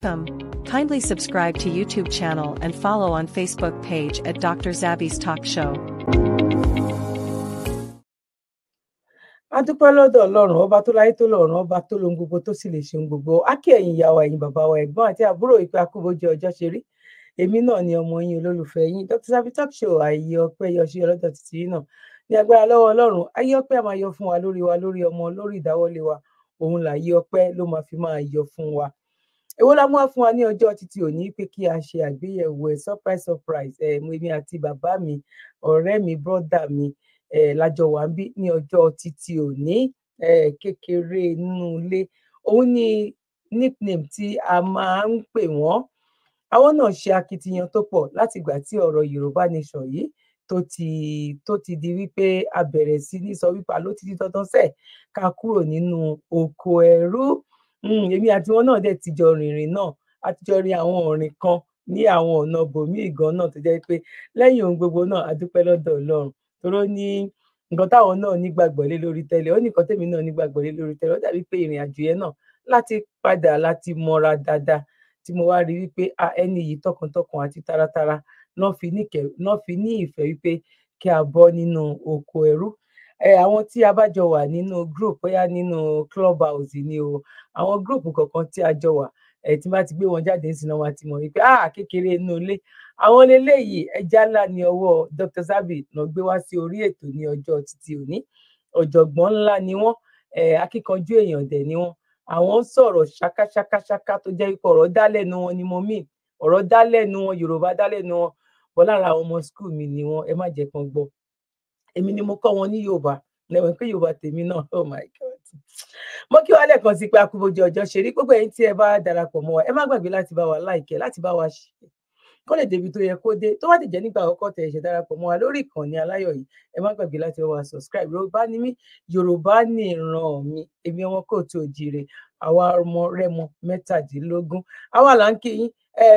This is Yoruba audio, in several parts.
Kindly subscribe to YouTube channel and follow on Facebook page at Dr. Zabby's Talk Show. Adúpẹ́ lọ́dọ̀ Ọlọ́run ọba tó láyé tó lọ́run ọba tó lohun gbogbo tó sì lè ṣe ohun gbogbo. A kí ẹ̀yin ìyá wa, ẹ̀yin bàbá wa, ẹ̀gbọ́n àti àbúrò ìpè akúbójú ọjọ́ ṣe rí. Èmi náà ni ọmọ yín olólùfẹ́ yín Dr. Zabby Talk Show. Ayé ọpẹ́ yọ sí ọlọ́dọ̀ títí yín náà ní agbára lọ́wọ́ Ọlọ́run. Ayé ọpẹ́ a máa yọ fún wa lórí ọmọ, lórí ìdáwọ́lé wa. Òun láyé ọpẹ́ ló máa fi máa yọ fún wa. Èwo la mú wá fún wa ní ọjọ́ títí òní pé kí a ṣe àgbéyẹ̀wò surprise èmi àti bàbá mi, ọ̀rẹ́ mi, brọ́dà mi lájọ wà ń bí ní ọjọ́ títí òní kékeré nínú ilé. Òun ni nickname tí a máa ń pè wọ́n. Àwọn náà ṣe akitiyan tó pọ̀ láti ìgbà tí ọ̀rọ̀ Yorùbá Nation yìí tó ti di wípé a bẹ̀rẹ̀ sí ní sọ wípé ló ti di dandan sẹ́ẹ̀ ká kúrò nínú oko ẹrú. Èmi àti wọn náà dẹ̀ ti jọ rìnrìn náà, a ti jọ rin àwọn òrìn kan ní àwọn ọ̀nà bòmíì gan náà tó jẹ́ pé lẹ́yìn ohun gbogbo náà a dúpẹ́ lọ́dọ̀ Ọlọ́run toró ní nǹkan táwọn náà nígbàgbọ́ lé lórí tẹ́lẹ̀, ó ní nǹkan tèmi náà nígbàgbọ́ lé lórí tẹ́lẹ̀. Ó dàbí pé ìrìn àjò yẹn náà láti mọ́ra dáadáa tí mo wá rí wípé ẹni yìí tọkàntọkàn àti taratara náà fi ní ìfẹ́ wípé kí a bọ́ nínú oko ẹrú. Àwọn tí a bá jọ wà nínú group, bóyá nínú clubhouse ni o, àwọn group kọ̀ọ̀kan tí a jọ wà, tí bá ti gbé wọn jáde sí náà wá ti mọ̀ wípé kékeré inú ilé. Àwọn eléyìí ẹja ńlá ní ọwọ́ Dr. Zabby náà gbé wá sí orí ètò ní ọjọ́ títí òní. Ọ̀jọ̀gbọ́n ńlá ni wọ́n, akíkanjú èèyàn dẹ̀ ni wọ́n. Àwọn sọ̀rọ̀ ṣákáṣákáṣáká tó jẹ́ wípé ọ̀rọ̀ dá lẹ́nu wọn ni mo mean. Ọ̀rọ̀ dá lẹ́nu wọn, Yorùbá dá lẹ́nu wọn. Bọ́ lára àwọn ọmọ school mi ni wọ́n, ẹ má jẹ́ kan gbọ́. Èmi ni mo kọ́ wọn ní Yorùbá, lẹ́wọ̀n pé Yorùbá tèmi náà, oh my God. Mo kí wa lẹ́ẹ̀kan sí pé akúbójú ọjọ́ ṣe rí. Gbogbo ẹ̀yin tí ẹ bá darapọ̀ mọ́ wa, ẹ má gbàgbé láti bá wa like, láti bá wa share kó lè débi tó yẹ kó dé. Tó bá ti jẹ́ nígbà àkọ́kọ́ tẹ́ ṣe darapọ̀ mọ́ wa lórí ìkànnì aláyọ̀ yìí, ẹ má gbàgbé láti bá wa subscribe. Yorùbá ni mí, Yorùbá ni ìran mi, èmi ọmọ Kóòtù Òjìrè, àwa ọmọ Rẹ́mọ 17. Àwa là ń kí yín,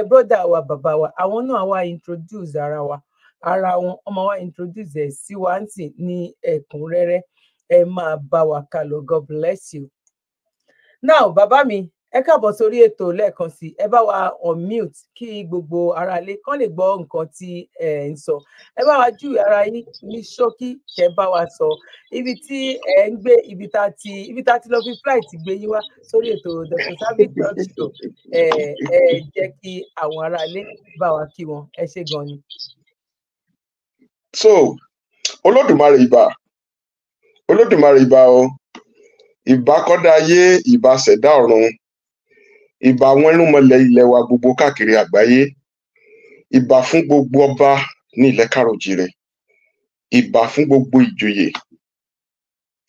brọ́dà wa, bàbá wa, àwọn náà wá introduce ara wọn, ọmọ wa introduce ẹ̀ sí wa ń sìn ní ẹ̀kúnrẹ́rẹ́. Ẹ máa bá wa kálọ. God bless you. Now, bàbá mi, ẹ káàbọ̀ sórí ètò lẹ́ẹ̀kan sí. Ẹ bá wa unmute kí gbogbo ara lé kán lè gbọ́ nǹkan tí ẹ ń sọ. Ẹ bá wa júwe ara yín ní ṣókí, kẹ́ bá wa sọ ibi tí ẹ ń gbé, ibi tá ti lọ fi flight gbé yín wá sórí ètò Dr. Zabby Talk Show. Jẹ́ kí àwọn ará lé bá wa kí wọn. Ẹ ṣé gan ni. So, Olódùmarè ìbà o, ìbà kọ́dá ayé, ìbà ṣẹ̀dá ọ̀run, ìbà àwọn irúnmọlẹ̀ ilẹ̀ wa gbogbo káàkiri àgbáyé, ìbà fún gbogbo ọba ní ilẹ̀ Káàárọ̀-o-jíire, ìbà fún gbogbo ìjòyè,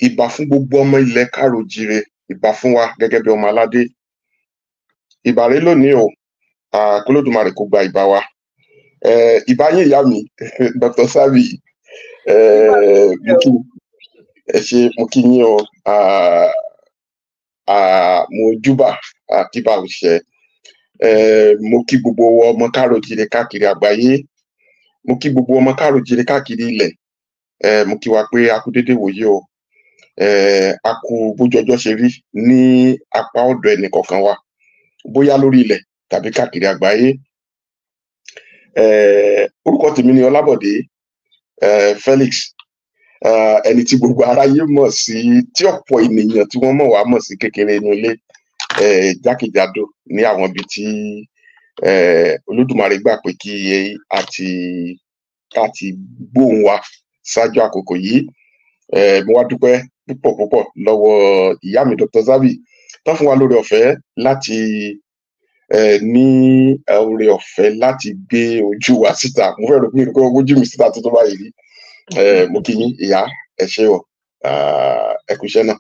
ìbà fún gbogbo ọmọ ilẹ̀ Káàárọ̀-o-jíire, ìbà fún wa gẹ́gẹ́ bí ọmọ aládé. Ìbà rẹ lónìí o, k'Olódùmarè kó gba ìbà wa. Ìbà yín ìyá mi Dr. Zabby, mo kí yín o, mo júbà kíbà òṣìṣẹ́. Mo kí gbogbo ọmọ Káàárọ̀-o-jíire káàkiri àgbáyé, mo kí gbogbo ọmọ Káàárọ̀-o-jíire káàkiri ilẹ̀. Mo kí wa pé a kú dédé wòye o, a kú bójú ọjọ́ ṣe rí ní apá ọ̀dọ̀ ẹnì kọ̀ọ̀kan wa, bóyá lórí ilẹ̀ tàbí káàkiri àgbáyé. Orúkọ tèmi ni Ọlábọ̀dé Felix, ẹni tí gbogbo aráyé mọ̀ sí, tí ọ̀pọ̀ ènìyàn tí wọ́n mọ̀ wá mọ̀ sí kékeré inú ilé, jákèjádò ní àwọn ibi tí Olódùmarè gbà pé kí a ti gbóhùn wa ṣáájú àkókò yìí. Mo wá dúpẹ́ púpọ̀ lọ́wọ́ ìyá mi Dr. Zabby tán fún wa lórí ọ̀fẹ́ láti láti gbé ojú wa síta. Mo fẹ́ rò pé ojú mi síta tó báyìí rí. Mo kí yín ìyá, ẹ ṣé o, ẹ kú iṣẹ́ náà.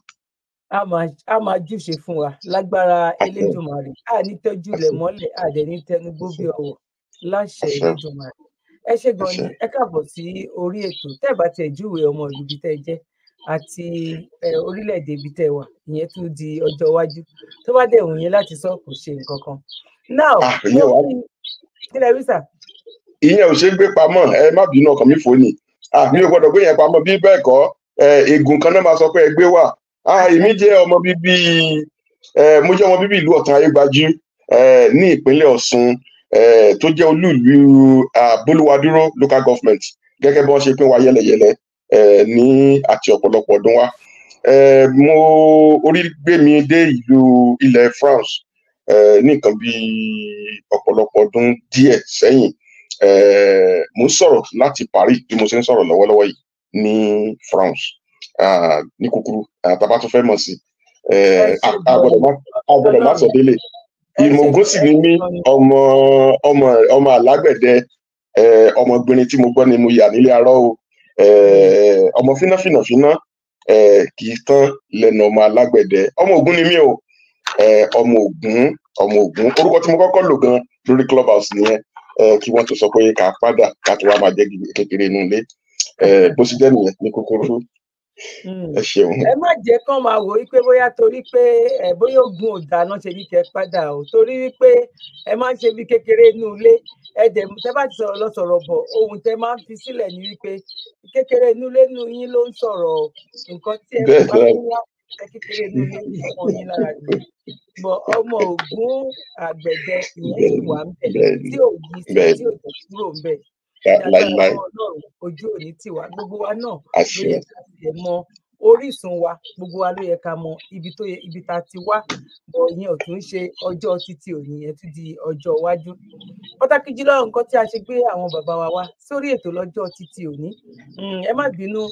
A máa júṣe fún wa lágbára Elédùmarè. A ní tọ́jú rẹ̀ mọ́lẹ̀, a dẹ̀ ní tẹnugbó bí ọwọ́ láṣẹ Elédùmarè. Ẹ ṣé gan ni. Ẹ káàbọ̀ sí orí ètò. Tẹ́ bá tẹ̀ júwe ọmọ ìlú bí tẹ́ jẹ́ àti orílẹ̀-èdè ibi tẹ́ wà, ìyẹn tún di ọjọ́ iwájú. Tó bá dẹ̀ wù yín láti sọ, kò ṣe nǹkan kan. Now, kílẹ̀ wí sà. Ìyẹn ò ṣe gbé pamọ́, ẹ má bínú, ọkàn mi fò ní. Mi ò gbọ́dọ̀ gbé yẹn pamọ́, bí bẹ́ẹ̀ kọ́ ègùn kan náà máa sọ pé ẹ gbé wà. Èmi jẹ́ ọmọ bíbí ìlú Ọ̀tàn Ayégbájú, ní ìpínlẹ̀ Ọ̀ṣun tó jẹ́ olúìlú Bolúwadúró local government gẹ́gẹ́ bí wọ́n ṣe pín wa yẹ́lẹyẹ̀lẹ ní àti ọ̀pọ̀lọpọ̀ ọdún wá. Mo orí gbé mi dé ilẹ̀ France ní nǹkan bí ọ̀pọ̀lọpọ̀ ọdún díẹ̀ sẹ́yìn. Mo ń sọ̀rọ̀ láti Paris bí mo ṣe ń sọ̀rọ̀ lọ́wọ́lọ́wọ́ yìí ní France. Ní kúkúrú tàbá tún fẹ́ mọ̀ sí agbọ́dọ̀ má sọ délé. Ìmọ̀gún sì ni mí, ọmọ alágbẹ̀dẹ, ọmọbìnrin tí mo gbọ́ ni mo yà nílé arọ́ o. Ọmọ fínáfínàfíná kì í tán lẹ́nu ọmọ alágbẹ̀dẹ. Ọmọ Ògún ni mí o. Ọmọ Ògún orúkọ tí mo kọ́kọ́ lò gan lórí Clubhouse nìyẹn, kí wọ́n tó sọ pé ká padà ká tó wá máa jẹ́ kékeré inú ilé. Bó ṣe jẹ́ nìyẹn ní kúkúrú. Ẹ ṣeun. Ẹ má jẹ́ kán máa wò wípé bóyá torí pé bóyá Ògún ò dáná ṣe ní kẹ́ padà o, torí wípé ẹ máa ń ṣe bí kékeré inú ilé. Tẹ́ bá ti sọ̀rọ̀ lọ sọ̀rọ̀ bọ̀, ohun tẹ́ máa ń fi sílẹ̀ ní wípé kékeré inú ilé nínú yín ló ń sọ̀rọ̀ nǹkan tí ẹ bá ń wá kékeré inú ilé ní ọmọ yín lára gbé. Bọ̀ ọmọ Ògún àgbẹ̀dẹ ìyẹn sì wà ń bẹ̀ tí ò yí sí tí ò tẹ̀ kúrò ń bẹ̀. Láíláí. Ojú òní tiwa, gbogbo wa náà ló yẹ ká tiẹ̀ mọ orísun wa, gbogbo wa ló yẹ ká mọ ibi tá ti wá, bọ̀ ìyẹn ò tún ṣe ọjọ́ títí òní yẹn tún di ọjọ́ iwájú. Pàtàkì jùlọ nǹkan tí a ṣe gbé àwọn bàbá wa wá sórí ètò lọ́jọ́ títí òní. Ẹ má bínú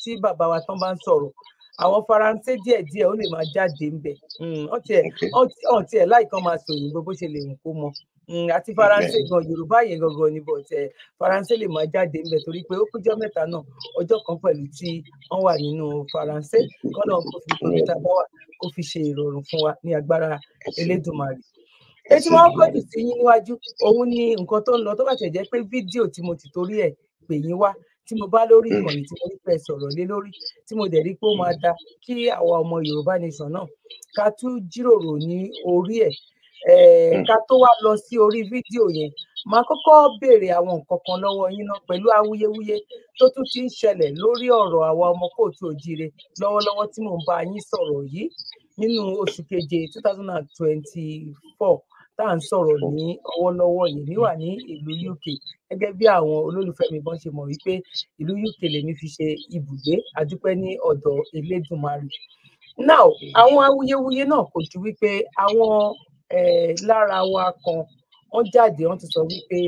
tí bàbá wa tán bá ń sọ̀rọ̀, àwọn Faransé díẹ̀díẹ̀ ó lè máa jáde ńbẹ̀. Wọ́n tiẹ̀ láìkan máa sọ òyìnbó bó ṣe lè wù kó mọ. Àti Faransé gan Yorùbá yẹn gangan ni but Faransé lè máa jáde ńbẹ̀ torí pé ó kújọ́ mẹ́ta náà ọjọ́ kan pẹ̀lú tí wọ́n wà nínú Faransé kọ́nà kó fi tóbi tá a bá wà kó fi ṣe ìrọ̀rùn fún wa ní agbára Elédùmarè. Ètí wọn kọ́ jù sí yín níwájú òun ni nǹkan tó ń lọ tó bá tẹ̀ jẹ́ pé fídíò tí mo ti torí ẹ̀ pè yín wá tí mo bá lórí ìkànnì tí mo rí pé sọ̀rọ̀ lé lórí tí mo dẹ̀ rí pé ó máa da kí àwa ọmọ Yorùbá nation náà ká tún jíròrò ní orí ẹ̀. Ká tó wá lọ sí orí fídíò yẹn, máa kọ́kọ́ béèrè àwọn nǹkan kan lọ́wọ́ yín náà pẹ̀lú awuyewuye tó tún ti ń ṣẹlẹ̀ lórí ọ̀rọ̀ àwa ọmọ kóòtù òjíire lọ́wọ́lọ́wọ́ tí mò ń bá yín sọ̀rọ̀ yìí nínú oṣù keje 2024 tá à ń sọ̀rọ̀ ní ọwọ́lọ́wọ́ yìí níwà ní ìlú UK gẹ́gẹ́ bí àwọn olólùfẹ́ mi bọ́n ṣe mọ̀ wípé ìlú UK lèmi fi ṣe ibùgbé àdúpẹ́ ní ọ̀dọ̀ Elédùmarè. Now àwọn awuyewuye náà kò ju wípé àwọn lára wa kan wọ́n jáde wọ́n ti sọ wípé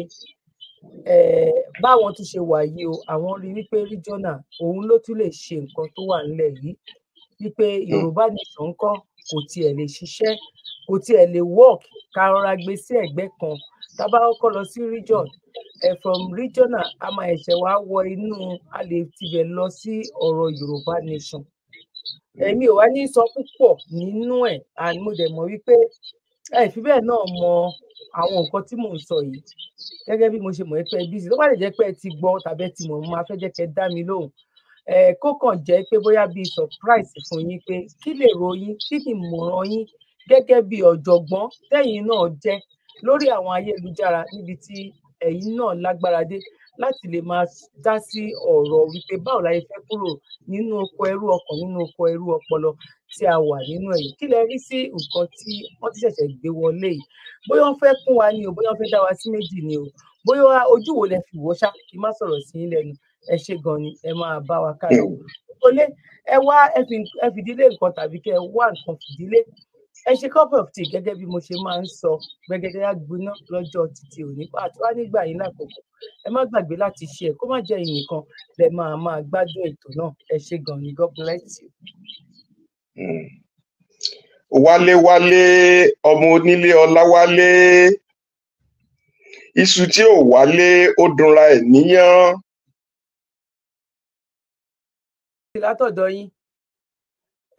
báwọn tún ṣe wà yìí o àwọn rí wípé regional òun ló tún lè ṣe nǹkan tó wà nílẹ̀ yìí wípé Yorùbá nation ńkọ́ kò tiẹ̀ lè ṣiṣẹ́ kò tiẹ̀ lè work ká rọra gbé sí ẹ̀gbẹ́ kan tá bá kọ́kọ́ lọ sí region from regional a máa ẹ̀ṣẹ̀ wá wọ inú a lè tibẹ̀ lọ sí ọ̀rọ̀ Yorùbá nation. Èmi ò wá ní sọ púpọ̀ nínú ẹ̀ and mo dẹ̀ mọ̀ wípé fi bẹ́ẹ̀ náà mọ àwọn nǹkan tí mò ń sọ yìí gẹ́gẹ́ bí mo ṣe mọ̀ pé busy tó bá lè jẹ́ pé ẹ ti gbọ́ tàbí ẹ ti mọ̀ mo máa fẹ́ jẹ́ kẹ́ dá mi lóhùn kó kàn jẹ́ pé bóyá bíi surprise fún yín pé kí lè ròyìn kí ni ìmọ̀ràn yín gẹ́gẹ́ bí ọ̀jọ̀gbọ́n tẹ́yin náà jẹ́ lórí àwọn ayélujára níbi tí ẹ̀yin náà lágbára dé láti lè máa dá sí ọ̀rọ̀ wípé báwo la fẹ́ kúrò nínú oko ẹrú ọkàn nínú oko ẹrú ọpọlọ tí a wà nínú ẹ̀yìn. Kí lẹ rí sí nǹkan tí wọ́n ti ṣẹ̀ṣẹ̀ gbé wọlé yìí bóyá wọ́n fẹ́ kún wa ni o bóyá wọ́n fẹ́ dá wa sí méjì ni o bóyá ojú wo lẹ fi wò ṣá kí n má sọ̀rọ̀ sí yín lẹ́nu ẹ ṣe gan ni ẹ máa bá wa káyọ̀ wọlé ẹ wá ẹ fìdílé nǹkan tàbí kẹ ẹ wá nǹkan fìdílé ẹ ṣe cup of tea gẹ́gẹ́ bí mo ṣe máa ń sọ gbẹgẹdẹ àgbóná lọ́jọ́ títí òní pàtó wá nígbà yín lákòókò ẹ má gbàgbé láti ṣe ẹ kó má jẹ́ ẹ̀yin nìkan lẹ máa gbádùn ètò náà ẹ ṣe gan ni God bless you. Wálé wálé ọmọ onílé Ọláwálé iṣu tí ò wálé ó dunra ẹ̀ níyàn. látọ̀dọ̀ yín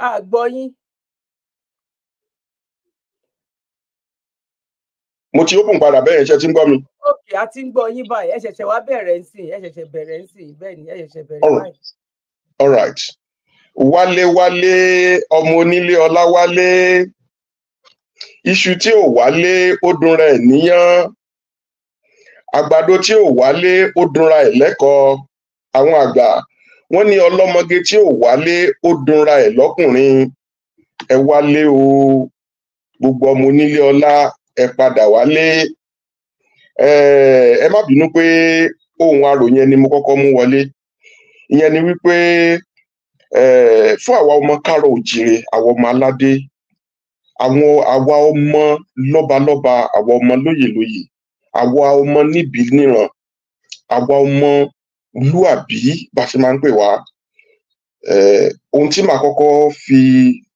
àgbọ̀ yín. Mo ti open padà bẹ́ẹ̀ ṣe ti ń gbọ́ mi. Okay, a ti ń gbọ́ yín báyìí ẹ ṣẹ̀ṣẹ̀ wá bẹ̀rẹ̀ ń sìn bẹ́ẹ̀ ni ẹ ṣẹ̀ṣẹ̀ bẹ̀rẹ̀ báyìí. All right. Wálé wálé ọmọ onílé Ọláwálé iṣu tí ò wálé ó dunra ẹ̀ níyàn àgbàdo tí ò wálé ó dunra ẹ̀ lẹ́kọ̀ọ́ àwọn àgbà wọ́n ní ọlọ́mọge tí ò wálé ó dunra ẹ̀ lọ́kùnrin ẹ wálé o gbogbo ọmọ onílé ọlá ẹ padà wálé. Ẹ má bínú pé ohun arò yẹn ni mo kọ́kọ́ mú wọlé. Ìyẹn ni wípé fún àwa ọmọ káàárọ̀ oòjíire, àwa ọmọ aládé, àwa ọmọ lọ́balọ́ba, àwa ọmọ lóyèlóyè, àwa ọmọ níbi níran, àwa ọmọ lúàbí bá ṣe máa ń pè wá. Ohun tí màá kọ́kọ́ fi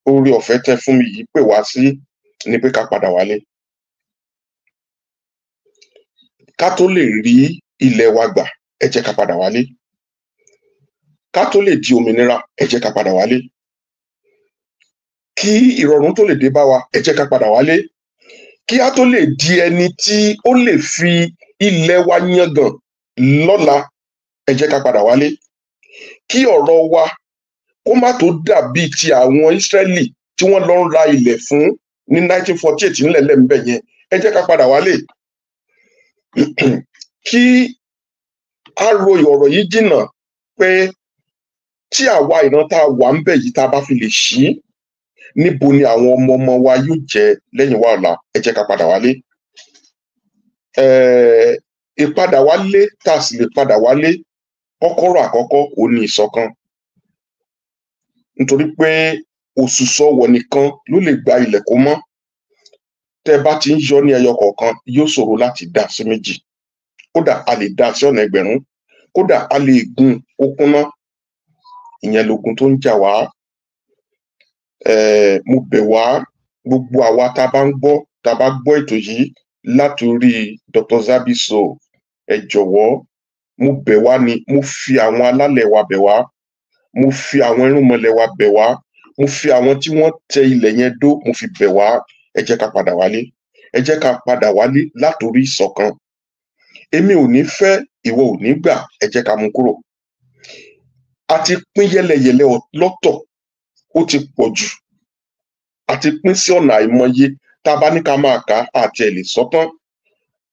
oore ọ̀fẹ́ tẹ́ fún mi yìí pè wá sí ni pé ká padà wálé. Ká tó lè rí ilẹ̀ wa gbà, ẹ jẹ́ ká padà wálé. Ká tó lè di òmìnira, ẹ jẹ́ ká padà wálé. Kí ìrọ̀rùn tó lè dé bá wa, ẹ jẹ́ ká padà wálé. Kí a tó lè di ẹni tí ó lè fi ilẹ̀ wa yangàn lọ́la, ẹ jẹ́ ká padà wálé. Kí ọ̀rọ̀ wa kó má tó dàbí ti àwọn Ísírẹ́lì tí wọ́n lọ ń ra ilẹ̀ fún ní 1948 nílẹ̀ lẹ́m̀bẹ̀ yẹn, ẹ jẹ́ ká padà wálé. Kí a ro ọ̀rọ̀ yìí jìnnà pé tí àwa ìran tá a wà ń bẹ̀ yìí tá a bá fi lè ṣí, níbo ni àwọn ọmọ ọmọ wa yóò jẹ́ lẹ́yìn wa ọ̀la, ẹ jẹ́ ká padà wálé. Ìpadà wálé tá a sì lè padà wálé, kọ́kọ́rọ́ àkọ́kọ́ òun ni ìṣọ̀kan. Nítorí pé òṣùṣọ́ ọwọ̀ nìkan ló lè gba ilẹ̀ kó mọ́. Tẹ́ bá ti ń yọ ní ẹyọ kọ̀ọ̀kan, yóò ṣòro láti dá sí méjì. Kódà a lè dá sí ọ̀nà ẹgbẹ̀rún, kódà a lè gun okúnná. Ìyẹn logun tó ń jà wá. Mo bẹ̀ wá, gbogbo àwa tá a bá gbọ́ ètò yìí látòrí Dr. Zabby Show, ẹ jọ̀wọ́, mo bẹ̀ wá ni, mo fi àwọn alálẹ̀ wa bẹ̀ wá, mo fi àwọn irúnmọlẹ̀ wa bẹ̀ wá, mo fi àwọn tí wọ́n tẹ ilẹ̀ yẹn dó, mo fi bẹ̀ wá, ẹ jẹ́ ká padà wálé. Ẹ jẹ́ ká padà wálé látòrí ìṣọ̀kan. Èmi ò ní fẹ́, ìwọ ò ní gbà, ẹ jẹ́ ká mú kúrò. A ti pín yẹ́lẹyẹ̀lẹ lọ́tọ̀, ó ti pọ̀ jù. A ti pín sí ọ̀nà àìmọye, tá a bá ní ká máa kà á àti ẹ̀ lè sọ tán.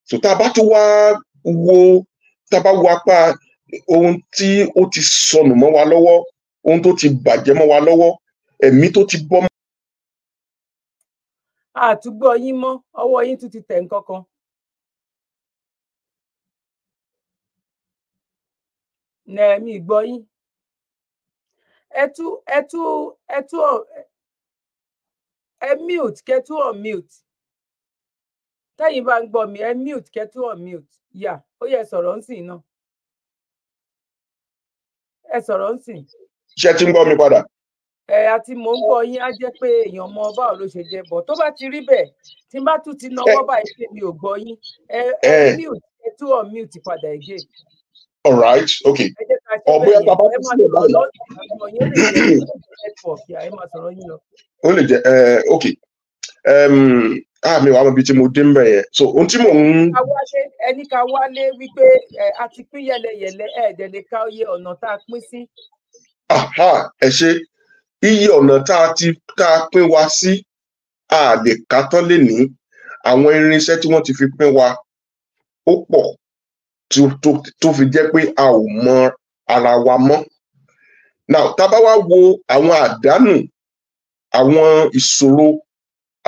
So tá a bá tún wá wo apá ohun tí ó ti sọnù mọ́ wa lọ́wọ́, ohun tó ti bàjẹ́ mọ́ wa lọ́wọ́, ẹ̀mí tó ti bọ́. Àtúgbọ́ yín mọ́, ọwọ́ yín tún ti tẹ̀ nǹkan kan. Mi gbọ́ yín. Ẹ mute, kẹ́tù on mute. Tẹ́yìn bá ń gbọ́ mi, ẹ mute, kẹ́tù on mute. Yà, ó yẹ sọ̀rọ̀ ń sìn náà. Ẹ sọ̀rọ̀ ń sìn. Ṣé tí ń gbọ́ mi padà? Àti mò ń gbọ́ yín, á jẹ́ pé èèyàn mọ báwo ló ṣe jẹ́ bọ̀. Tó bá ti rí bẹ́ẹ̀, tí n bá tún ti nawọ́ báyìí pé mi ò gbọ́ yín, ẹ mute, kẹ́tù on mute padà again. All right, okay. Ọ̀bẹ bàbá tó sílẹ̀ báyìí. Ó lè jẹ́ okay. Mi wà mọ̀ bí tí mo dé mbẹ̀ yẹn. So ohun tí mò ń. Ẹni ká wálé wípé a ti pín yẹlẹyẹlẹ, ẹ̀ẹ́dẹ̀ lè ká iye ọ̀nà tá a pín sí. Ẹ ṣe iye ọ̀nà tá a pín wa sí, a lè ká tán lénìí. Àwọn irinṣẹ́ tí wọ́n ti fi pín wa ó pọ̀ tó fi jẹ́ pé a ò mọ ara wa mọ́. Now tá a bá wá wo àwọn àdánù, àwọn ìṣòro,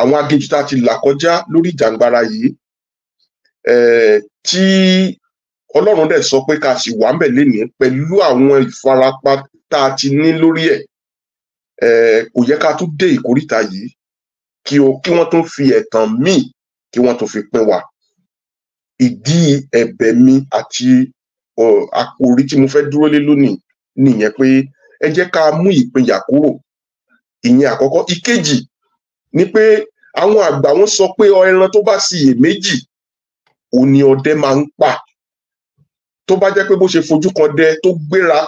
àwọn aginjù tá a ti là kọjá lórí ìjàngbara yìí, tí Ọlọ́run dẹ̀ sọ pé ká sì wà ń bẹ̀ lénìí pẹ̀lú àwọn ìfarapa tá a ti ní lórí ẹ̀, kò yẹ ká tún dé ìkóríta yìí kí wọ́n tún fi ẹ̀tàn míì kí wọ́n tún fi pín wa. Ìdí ẹ̀bẹ̀ mi àti àkòrí tí mo fẹ́ dúró lé lónìí nìyẹn pé ẹ jẹ́ ká mú ìpínyà kúrò. Ìyẹn àkọ́kọ́. Ìkejì ni pé àwọn àgbà wọn sọ pé ẹran tó bá ṣiyèméjì òun ni ọdẹ máa ń pa. Tó bá jẹ́ pé bó ṣe fojú kan dẹ tó gbéra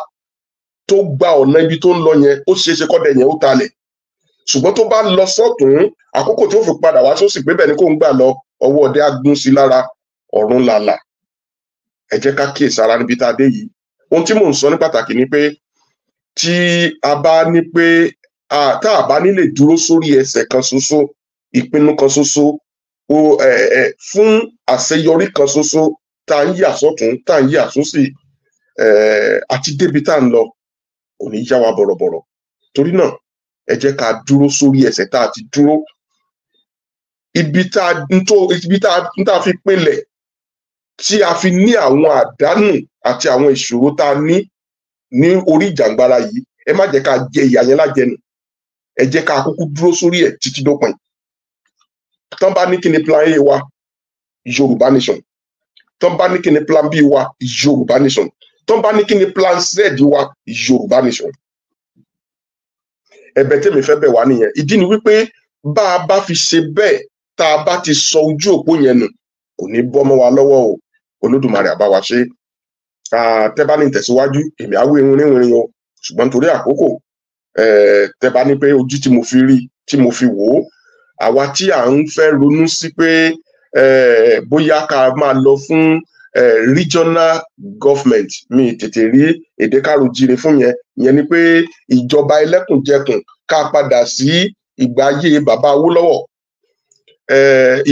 tó gba ọ̀nà ibi tó ń lọ yẹn, ó ṣeé ṣe kọ́dẹ yẹn ó talẹ̀. Ṣùgbọ́n tó bá lọ sọ́tún, àkókò tí ó fi padà wá sósì pé bẹ́ẹ̀ ni kò ń gbà lọ, ọwọ́ ọdẹ á gún sí lára, ọ̀run làlà. Ẹ jẹ́ ká kíyèsára níbi tá a dé yìí. Ohun tí mò ń sọ ní pàtàkì ni pé tí a bá ní pé tá a bá nílè dúró sórí ẹsẹ̀ kan ṣoṣo, ìpinnu kan ṣoṣo, fún àṣeyọrí kan ṣoṣo, tá ń yà sọ́tún, tá ń yà sósì, àti débi tá ń lọ kò ní yá wa bọ̀rọ̀bọ̀rọ̀. Torí náà ẹ jẹ́ ká dúró sórí ẹsẹ̀ tá a ti dúró. ibi tá a fi pinlẹ̀ tí a fi ní àwọn àdánù àti àwọn ìṣòro tá a ní orí ìjàngbara yìí, ẹ má jẹ́ ká jẹ ìyà yẹn lájẹnu, ẹ jẹ́ ká kúkú dúró sórí ẹ̀ títí dópin. Tán bá ní kí ni plan A wa, Yorùbá nation. Tán bá ní kí ni plan B wa, Yorùbá nation. Tán bá ní kí ni plan Z wa, Yorùbá nation. Ẹ̀bẹ̀ tèmi fẹ́ bẹ̀ wá nìyẹn. Ìdí ni wípé bá a bá fi ṣe bẹ́ẹ̀, tá a bá ti sọ ojú òpó yẹn nù, kò ní bọ́ mọ́ wa lọ́wọ́ o. Olódùmarè á bá wa ṣe. Tẹ́ bá ní ìtẹ̀síwájú, èmi á wí irun o, ṣùgbọ́n torí àkókò, tẹ́ bá ní pé ojú tí mo fi rí, tí mo fi wò ó, àwa tí à ń fẹ́ ronú sí pé bóyá ká máa lọ fún regional government, mi tètè rí èdè káròjire fún yẹn ni pé ìjọba ẹlẹ́kùnjẹkùn ká padà sí ìgbà ayé bàbá Awólọ́wọ̀.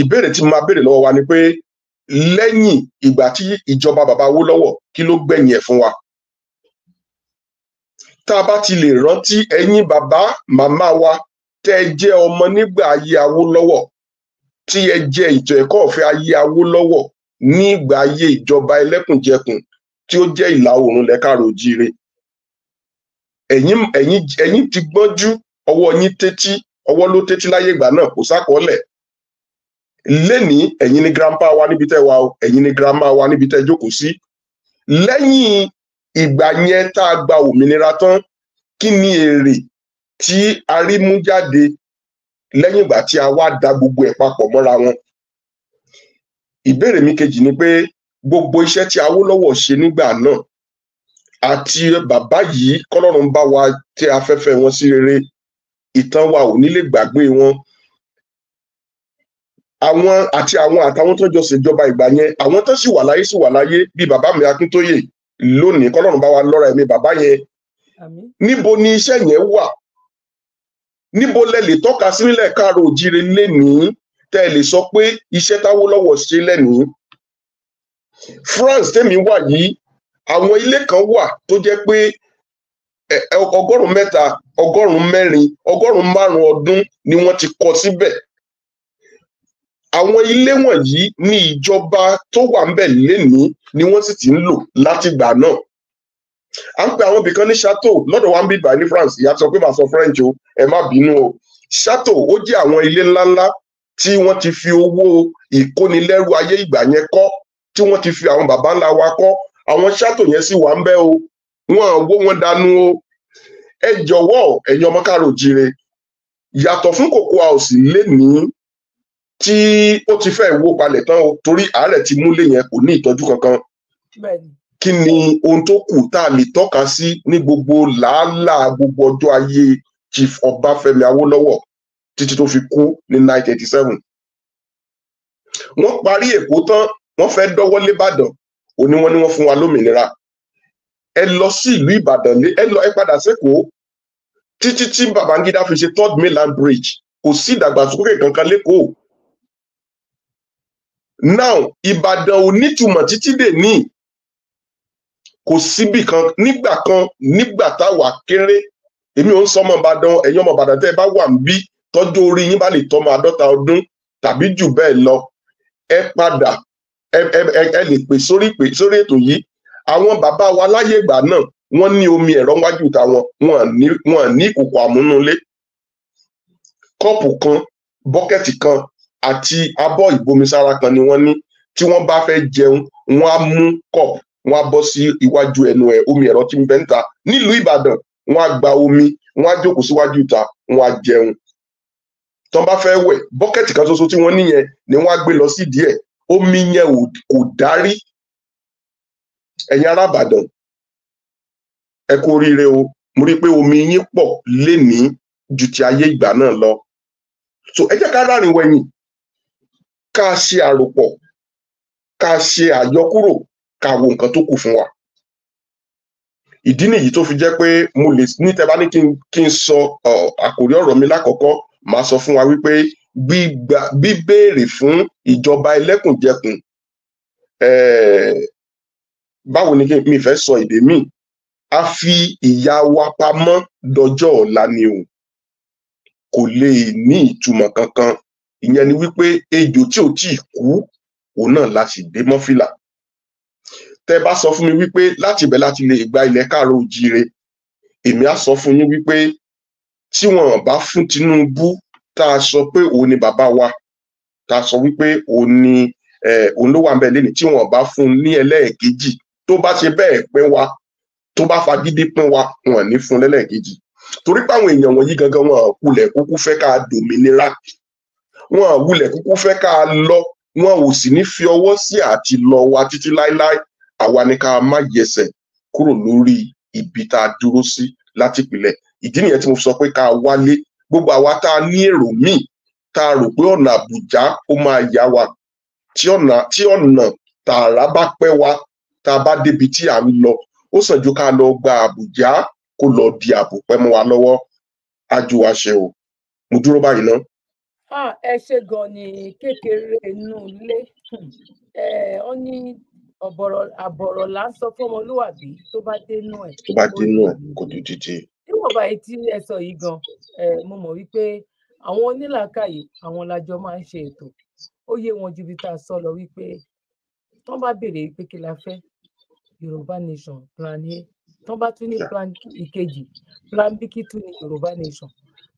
Ìbéèrè tí mo máa béèrè lọ́wọ́ wa ni pé lẹ́yìn ìgbà tí ìjọba bàbá Awólọ́wọ̀, kí ló gbẹ̀yìn ẹ̀ fún wa? Tá a bá ti lè rántí ẹ̀yin bàbá màmá wa tẹ́ ẹ jẹ́ ọmọ nígbà ayé Awólọ́wọ̀, tí ẹ jẹ ètò ẹ̀kọ́ ọ̀fẹ́ ayé Awólọ́wọ̀ ní ìgbà ayé ìjọba ẹlẹ́kùnjẹkùn tí ó jẹ́ ìlà oòrùn ilẹ̀ káàárọ̀-o-jíire, ẹ̀yin ti gbọ́njú, ọwọ́ yín tẹ́tí, ọwọ́ ló tẹ́tí láyé ìgbà náà, kò sákọọ́lẹ̀. Lénìí ẹ̀yin ni grandpa wa níbi tẹ́ wà o, ẹ̀yin ni grandma wa níbi tẹ́ jókòó sí. Lẹ́yìn ìgbà yẹn tá a gba òmìnira tán, kí ni èrè tí a rí mú jáde lẹ́yìn ìgbà tí a wá da gbogbo ẹ̀ papọ̀ mọ́ra wọn? Ìbéèrè mi kejì ni pé gbogbo iṣẹ́ tí Awólọ́wọ̀ ṣe nígbà náà àti bàbá yìí, kọ́lọ́run bá wa tẹ́ afẹ́fẹ́ wọn sí rere, ìtàn wa ò ní lè gbàgbé wọn. Àtàwọn tó jọ ṣèjọba ìgbà yẹn, àwọn tó sì wà láyé bíi bàbá mi Akíntóyè lónìí, kọ́lọ́run bá wa lọ́ra ẹ̀mí bàbá yẹn. Níbo ni iṣẹ́ yẹn wà? Níbo lẹ lè tọ́ka sí nílẹ̀ káàárọ̀-o-jíire lénìí tẹ́ ẹ lè sọ pé iṣẹ́ t'Awólọ́wọ̀ ṣe lénìí? France tèmi wà yìí, àwọn ilé kan wà tó jẹ́ pé 300, 400, 500 ọdún ni wọ́n ti kọ́ síbẹ̀. Àwọn ilé wọ̀nyí ní ìjọba tó wà ńbẹ̀ lénìí ni wọ́n sì ti ń lò látìgbà náà. À ń pe àwọn ibìkan ní chateau lọ́dọ̀ wa ń bí ní France. Ìyá sọ pé màá sọ French o, ẹ má bínú o. Chateau ó jẹ́ àwọn ilé ńláńlá tí wọ́n ti fi owó ìkónilẹ́rú ayé ìgbà yẹn kọ́, tí wọ́n ti fi àwọn bàbá ńlá wa kọ́. Àwọn chateau yẹn sì wà ń bẹ̀ o, wọ́n wó wọn dànù o. Ẹ jọ̀wọ́ ẹ̀yin ọmọ káàárọ̀-o-jíire, yàtọ̀ fún Cocoa House lénìí tí ó ti fẹ́ wó palẹ̀ tán o, torí àárẹ̀ ti múlé yẹn, kò ní ìtọ́jú kankan. Kí ni ohun tó kù tá a lè tọ́ka sí ní gbogbo làálàá gbogbo ọjọ́ ayé Chief Ọbáfẹ́mi Awólọ́wọ̀ títí tó fi kú ní 1987? Wọ́n parí Èkó tán, wọ́n fẹ́ dọ́wọ́ lé Ìbàdàn, òní wọ́n ní wọ́n fún wa lómìnira. Ẹ lọ sí ìlú Ìbàdàn, ẹ padà s'Ékòó títí tí Babangida fi ṣe 3rd Mainland Bridge, kò sí ìdàgbàsókè kankan l'Ékòó. Now Ìbàdàn ò nítumọ̀ títí dèní, kò síbì kan nígbà táwa kéré. Èmi ò ń sọmọ Ìbàdàn, ẹ̀yin ọmọ Ìbàdàn tẹ́ ẹ bá wà ń bí, tọ́jú orí yín bá lè tọ́mọ 50 ọdún tàbí jù bẹ́ẹ̀ lọ, ẹ padà ẹ lè pè sórí ètò yìí. Àwọn bàbá wa láyé ìgbà náà, wọ́n ní omi ẹ̀rọ wájú tàwọn, wọ́n ní ìkòkò àmúnulé, kọ́ọ̀pù kan, bọ́kẹ́tì kan àti abọ́ ìbomisára kan ni wọ́n ní. Tí wọ́n bá fẹ́ jẹun, wọ́n á mú kọ́ọ̀pù, wọ́n á bọ́ sí iwájú ẹnu omi ẹ̀rọ tí ń bẹ níta. Nílùú Ìbàdàn, wọ́n á gba omi, wọ́n á jókòó síwájú ìta, wọ́n á jẹun. Tán bá fẹ́ wẹ̀, bọ́kẹ́tì kan ṣoṣo tí wọ́n níyẹn ni wọ́n á gbé lọ sídìí ẹ̀. Omi yẹn kò dárí. Ẹ̀yin ará Ìbàdàn, ẹ kú oríire o. Mo rí pé omi yín pọ̀ lénìí ju ti ayé ìgbà náà lọ. So ẹ jẹ́ ká rárìn wẹ̀yìn, ká ṣe àròpọ̀, ká ṣe àyọkúrò, ká wo nǹkan tó kù fún wa. Ìdí nìyí tó fi jẹ́ pé mo lè ní tẹ́ bá ní kí n sọ àkòrí ọ̀rọ̀ mi lákọ̀ọ́kọ́, màá sọ fún wa wípé bíbéèrè fún ìjọba ẹlẹ́kùnjẹkùn, báwo ni mi fẹ́ sọ èdè míì, a fi ìyà wa pamọ́ dọjọ́ ọ̀la ni o, kò lè ní ìtumọ̀ kankan. ìyẹn ni wípé ejò tí ò tí ì kú òun náà la sì dé mọ́ fìlà. Tẹ́ bá sọ fún mi wípé láti ibẹ̀ láti lè gba ilẹ̀ káàárọ̀ oòjíire, èmi á sọ fún yín wípé tí wọn bá fún Tinubu tá a sọ pé òun ni bàbá wa, tá a sọ wípé òun ló wà ń bẹ lẹ́ni, tí wọn bá fún ní ẹlẹ́ẹ̀kejì, tó bá ṣe bẹ́ẹ̀ pín wa, tó bá fagídí pín wa, wọn ní fún lẹ́lẹ́ẹ̀kejì. Torí pé àwọn èèyàn wọ̀nyí gangan wọn kulẹ̀ kúkú fẹ́ ká dòmìnira, wọn wulẹ̀ kúkú fẹ́ ká lọ, wọn ò sì ní fi ọwọ́ sí àti lọ wa títí láéláé. Àwa ni ká má yẹsẹ̀ kúrò lórí ibi tá a dúró sí láti ìpìlẹ̀. Ìdí nìyẹn tí mo sọ pé ká wálé. Gbogbo àwa tá a ní èrò míì, tá a rò pé ọ̀nà Àbújá ó máa yá wa, tí ọ̀nà tààrà bá pẹ́ wa, tá a bá débi tí à ń lọ, ó sàn ju ká lọ gba Àbújá kó lọ di ààbò pẹ́ mọ́ wa lọ́wọ́. Ájú wa ṣe o. Mo dúró báyìí ná. Ẹ ṣe gan ni kékeré inú ilé. Ó ní àbọ̀rọ̀ là ń sọ fọmọlúwàbí tó bá dénú ẹ̀. Tó bá dénú ẹ̀ kò dùn jíjẹ. Níwọ̀nba èyí tí ẹ sọ yìí gan, mo mọ̀ wípé àwọn onílàákàyè àwọn lájọ máa ń ṣe ètò. Ó yé wọn ju bí tá a sọ lọ wípé tán bá béèrè pé kí la fẹ́, Yorùbá nation plan A, tán bá tún ní plan ìkejì, plan B kí tún ní Yorùbá nation,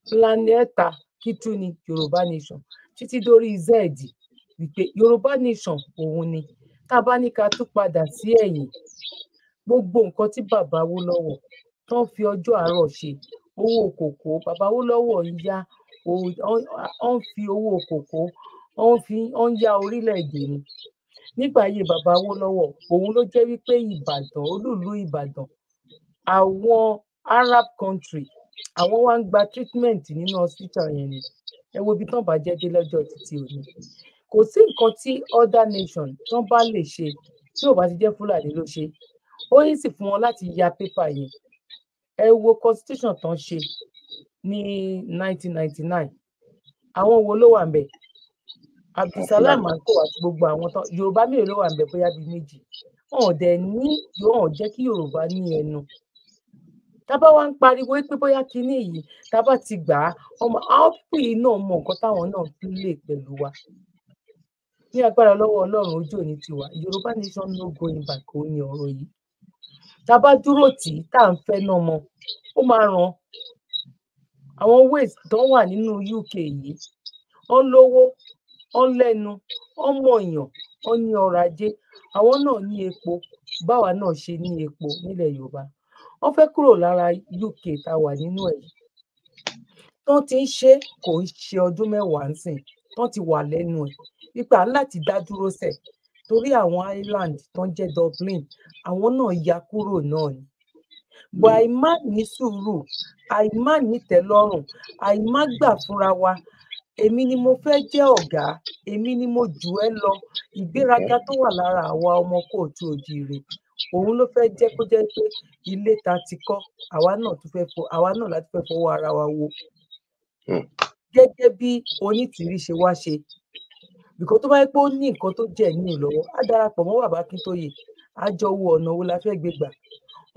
plan ẹ̀ta kí tún ní Yorùbá nation, títí dórí Z wípé Yorùbá nation òun ni. Tá a bá ní ká tún padà sí ẹ̀yìn, gbogbo nǹkan tí bàbá Awólọ́wọ̀ tán fi ọjọ́ àárọ̀ ṣe, owó kòkó, bàbá Awólọ́wọ̀ ń yá, ó ń fi owó kòkó, ó ń yá orílẹ̀-èdè ni. Nígbà ayé bàbá Awólọ́wọ̀, òun ló jẹ́ wípé Ìbàdàn, olúùlú Ìbàdàn, àwọn Arab country, àwọn wá ń gba treatment nínú hospital yẹn ni. Ẹ wo ibi tán bàjẹ́ dé lọ́jọ́ títí òní. Kò sí nǹkan tí other nation tán bá lè ṣe tí ò bá ti jẹ́ Fúlàní ló ṣe. Ó yí sì fún wọn láti ya pépà yẹn. Ẹ wo constitution tán ṣe ní 1999. Àwọn wo ló wà ń bẹ̀? Abdulsalam Anko àti gbogbo àwọn tán. Yorùbá mélòó ló wà ń bẹ̀? Bóyá bíi méjì. Wọn ò jẹ́ kí Yorùbá ní ẹnu. Tábá wá ń pariwo pé bóyá kinní yìí tábá ti gbà á, àwọn pípì náà mọ nǹkan táwọn náà fi lè pẹ̀lú wa. Ní agbára lọ́wọ́ Ọlọ́run ojú òní tiwa, Yorùbá nation no going back ó ní ọ̀rọ̀ yìí. Tábá dúró tì í tá à ń fẹ́ náà mọ́, ó máa ràn. Àwọn ways tó wà nínú UK yìí, wọ́n lówó, wọ́n lẹ́nu, wọ́n mọ̀yàn, wọ́n ní ọrọ̀ ajé. Àwọn náà ní epo, báwa náà ṣe ní epo nílẹ̀ Yorùbá. Wọ́n fẹ́ kúrò lára UK tá a wà nínú ẹ̀ yìí. Tán ti ń ṣe kò ń ṣe ọdún mẹ́wàá ńsìn, tán ti wà lẹ́nu ẹ̀. Nípa láti dá dúró sẹ̀ torí àwọn Ireland tó ń jẹ́ Dublin, àwọn náà ya kúrò náà ni. Bọ̀ àìmá ní sùúrù, àìmá ní tẹ́lọ́rùn, àìmá gbà fúnra wa. Èmi ni mo fẹ́ jẹ́ ọ̀gá, èmi ni mo jù ẹ́ lọ. Ìgbéraga tó wà lára àwa ọmọ kóòtù òjíire, òun ló fẹ́ jẹ́ kó jẹ́ pé ilé ta ti kọ́, àwa náà láti fẹ́ fọwọ́ ara wa wo. Gẹ́gẹ́ bí Onítìrí ṣe wá ṣe. Bìkọ́ tó bá yẹ pé ó ní nǹkan tó jẹ́ ní ìlọ́wọ́, á darapọ̀ mọ́ bàbá Akíntóyè, á jọ wo ọ̀nà wo la fẹ́ gbé gbà.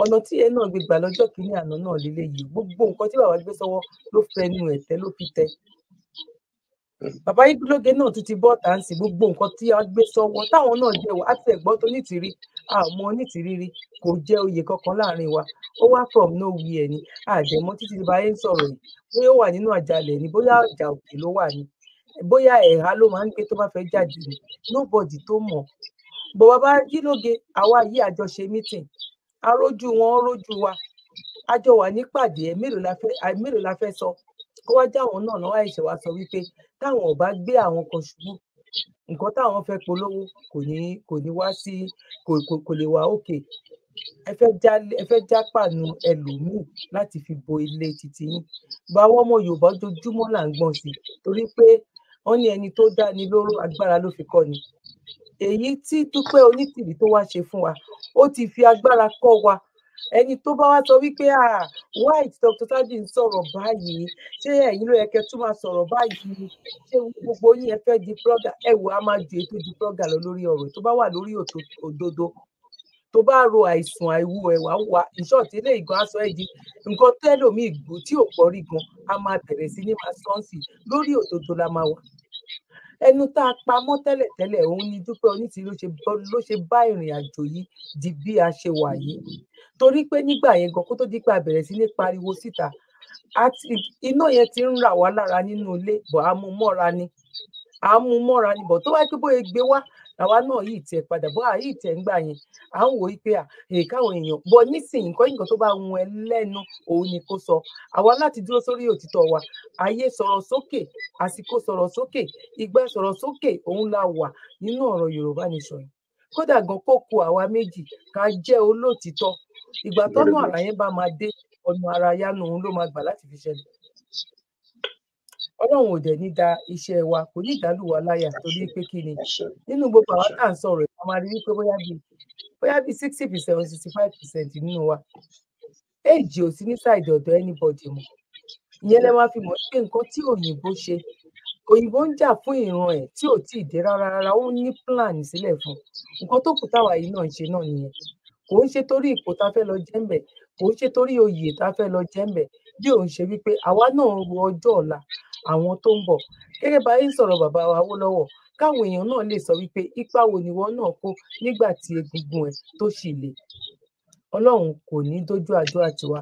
Ọ̀nà tí ẹ náà gbé gbà lọ́jọ́ kìíní àná náà lélẹ̀ yìí, gbogbo nǹkan tí bàbá gbé sọ́wọ́ ló fẹnu ẹ̀tẹ́ ló fi tẹ. Bàbá Igbólóge náà tún ti bọ́ tàǹsì, gbogbo nǹkan tí a gbé sọ́wọ́ táwọn náà jẹ́ wò, á ti ẹ̀gbọ́n tó Onítìrí, àmọ́ Onítìrí rí, kò jẹ́ oyè kankan láàrin wa. Ó wá from nowhere ni, àdẹ̀mọ́ títí bá yẹn ń sọ̀rọ̀ yìí, bóyá ó wà nínú àjàlẹ̀ ni, bóyá ọjà òkè ló wà ni, bóyá ẹ̀há ló máa ń gbé tó bá fẹ́ jáde ni, nobody tó mọ̀. Bọ̀ bàbá Igbólóge, àwa yìí àjọṣe meeting, arójú wọn, rójú wa, àjọ wà nípàdé, mélòó la fẹ́ sọ. Kó wá jáwọn náà náà àìṣe wa sọ wípé táwọn ò bá gbé àwọn kan ṣubú, nǹkan táwọn fẹ́ polówó kò ní wá sí, kò lè wá òkè. Ẹ fẹ́ jápàánù ẹlòmíì láti fi bo ilé títí yín. Bá àwọn ọmọ Yorùbá ojoojúmọ́ là ń gbọ̀n sí, torí pé wọ́n ní ẹni tó dá ni lóró, agbára ló fi kọ́ ni. Èyí tí Dúpẹ́ Onítìrí tó wá ṣe fún wa, ó ti fi agbára kọ́ wa. Ẹni tó bá wá sọ wípé white Dr. Taji ń sọ̀rọ̀ báyìí, ṣé ẹ̀yin ló yẹ kẹ́ tún máa sọ̀rọ̀ báyìí, ṣé gbogbo yín ẹ fẹ́ di blogger? Ẹ wò, á máa ju ètò di blogger lọ lórí ọ̀rọ̀ tó bá wà lórí òdodo. Tó bá ro àìsàn àìwú ẹ̀wà wà ìṣọ́ọ̀tì ilé ìgan aṣọ ẹ̀dí nǹkan tẹ́lòmíì gbò tí ò pọ̀ rí gan, a máa bẹ̀rẹ̀ sí ní máa sọ́ọ̀sì lórí òdodo la máa wà. ẹnu tá a pamọ́ tẹ́lẹ̀tẹ́lẹ̀ òun ni Dúpẹ́ Onítìrí ló ṣe bá ìrìn àjò yìí di bí a ṣe wà yìí, torí pé nígbà yẹn gan kó tó di pé a bẹ̀rẹ̀ sí ní pariwo síta, iná yẹn ti ń rà wá lára nínú ilé bọ̀ á mú mọ́ra ni bọ̀ tó wáyé pé bóyá gbé wá àwa náà yìí tiẹ̀ padà bọ́ àyè ìtẹ̀ ń gbà yẹn à ń wò ó pé káwọn èèyàn bọ́ nísìnyí nǹkan tó bá wun ẹ lẹ́nu òun ni kó sọ. Àwa láti dúró sórí òtítọ́ wa, ayé sọ̀rọ̀ sókè, àsìkò sọ̀rọ̀ sókè, ìgbà sọ̀rọ̀ sókè, òun la wà nínú ọ̀rọ̀ Yorùbá Nation. Kódà gan kó ku àwa méjì ká jẹ́ olóòtítọ́, ìgbà tọ́nà àrà yẹn bá máa dé, ọ̀nà ara yánu òun ló máa gbà láti fi ṣẹlẹ̀. Ọlọ́run ò dẹ̀ ní da iṣẹ́ wa, kò ní ìdálù wa láyà, torí pé kí ni nínú gbogbo àwọn tá à ń sọ̀rọ̀ ẹ̀, a máa rí wípé bóyá bí 60% or 65% nínú wa èjì ò sí ní side ọ̀dọ̀ anybody mọ́. Ìyẹn lẹ máa fi mọ̀ pé nǹkan tí òyìnbó ṣe, òyìnbó ń jà fún ìran ẹ̀ tí ò tí ì dé rárá, ó ní plan sílẹ̀ fún nǹkan tó kù táwa yìí náà ń ṣe náà nìyẹn. Kò ń ṣe torí ipò tá fẹ́ lọ jẹ́ ń bẹ̀, kò ń ṣe torí oyè tá fẹ́ lọ jẹ́ ń bẹ̀, bí òun ṣe wípé àwa náà ń ro ọjọ́ ọ̀la àwọn tó ń bọ̀. Gẹ́gẹ́ bá yín sọ̀rọ̀ bàbá wa Awólọ́wọ̀, káwọn èèyàn náà lè sọ wípé ipa wo nìwọ náà kó nígbà tí egungun ẹ̀ tó ṣì le. Ọlọ́run kò ní dójú àdúrà tiwa.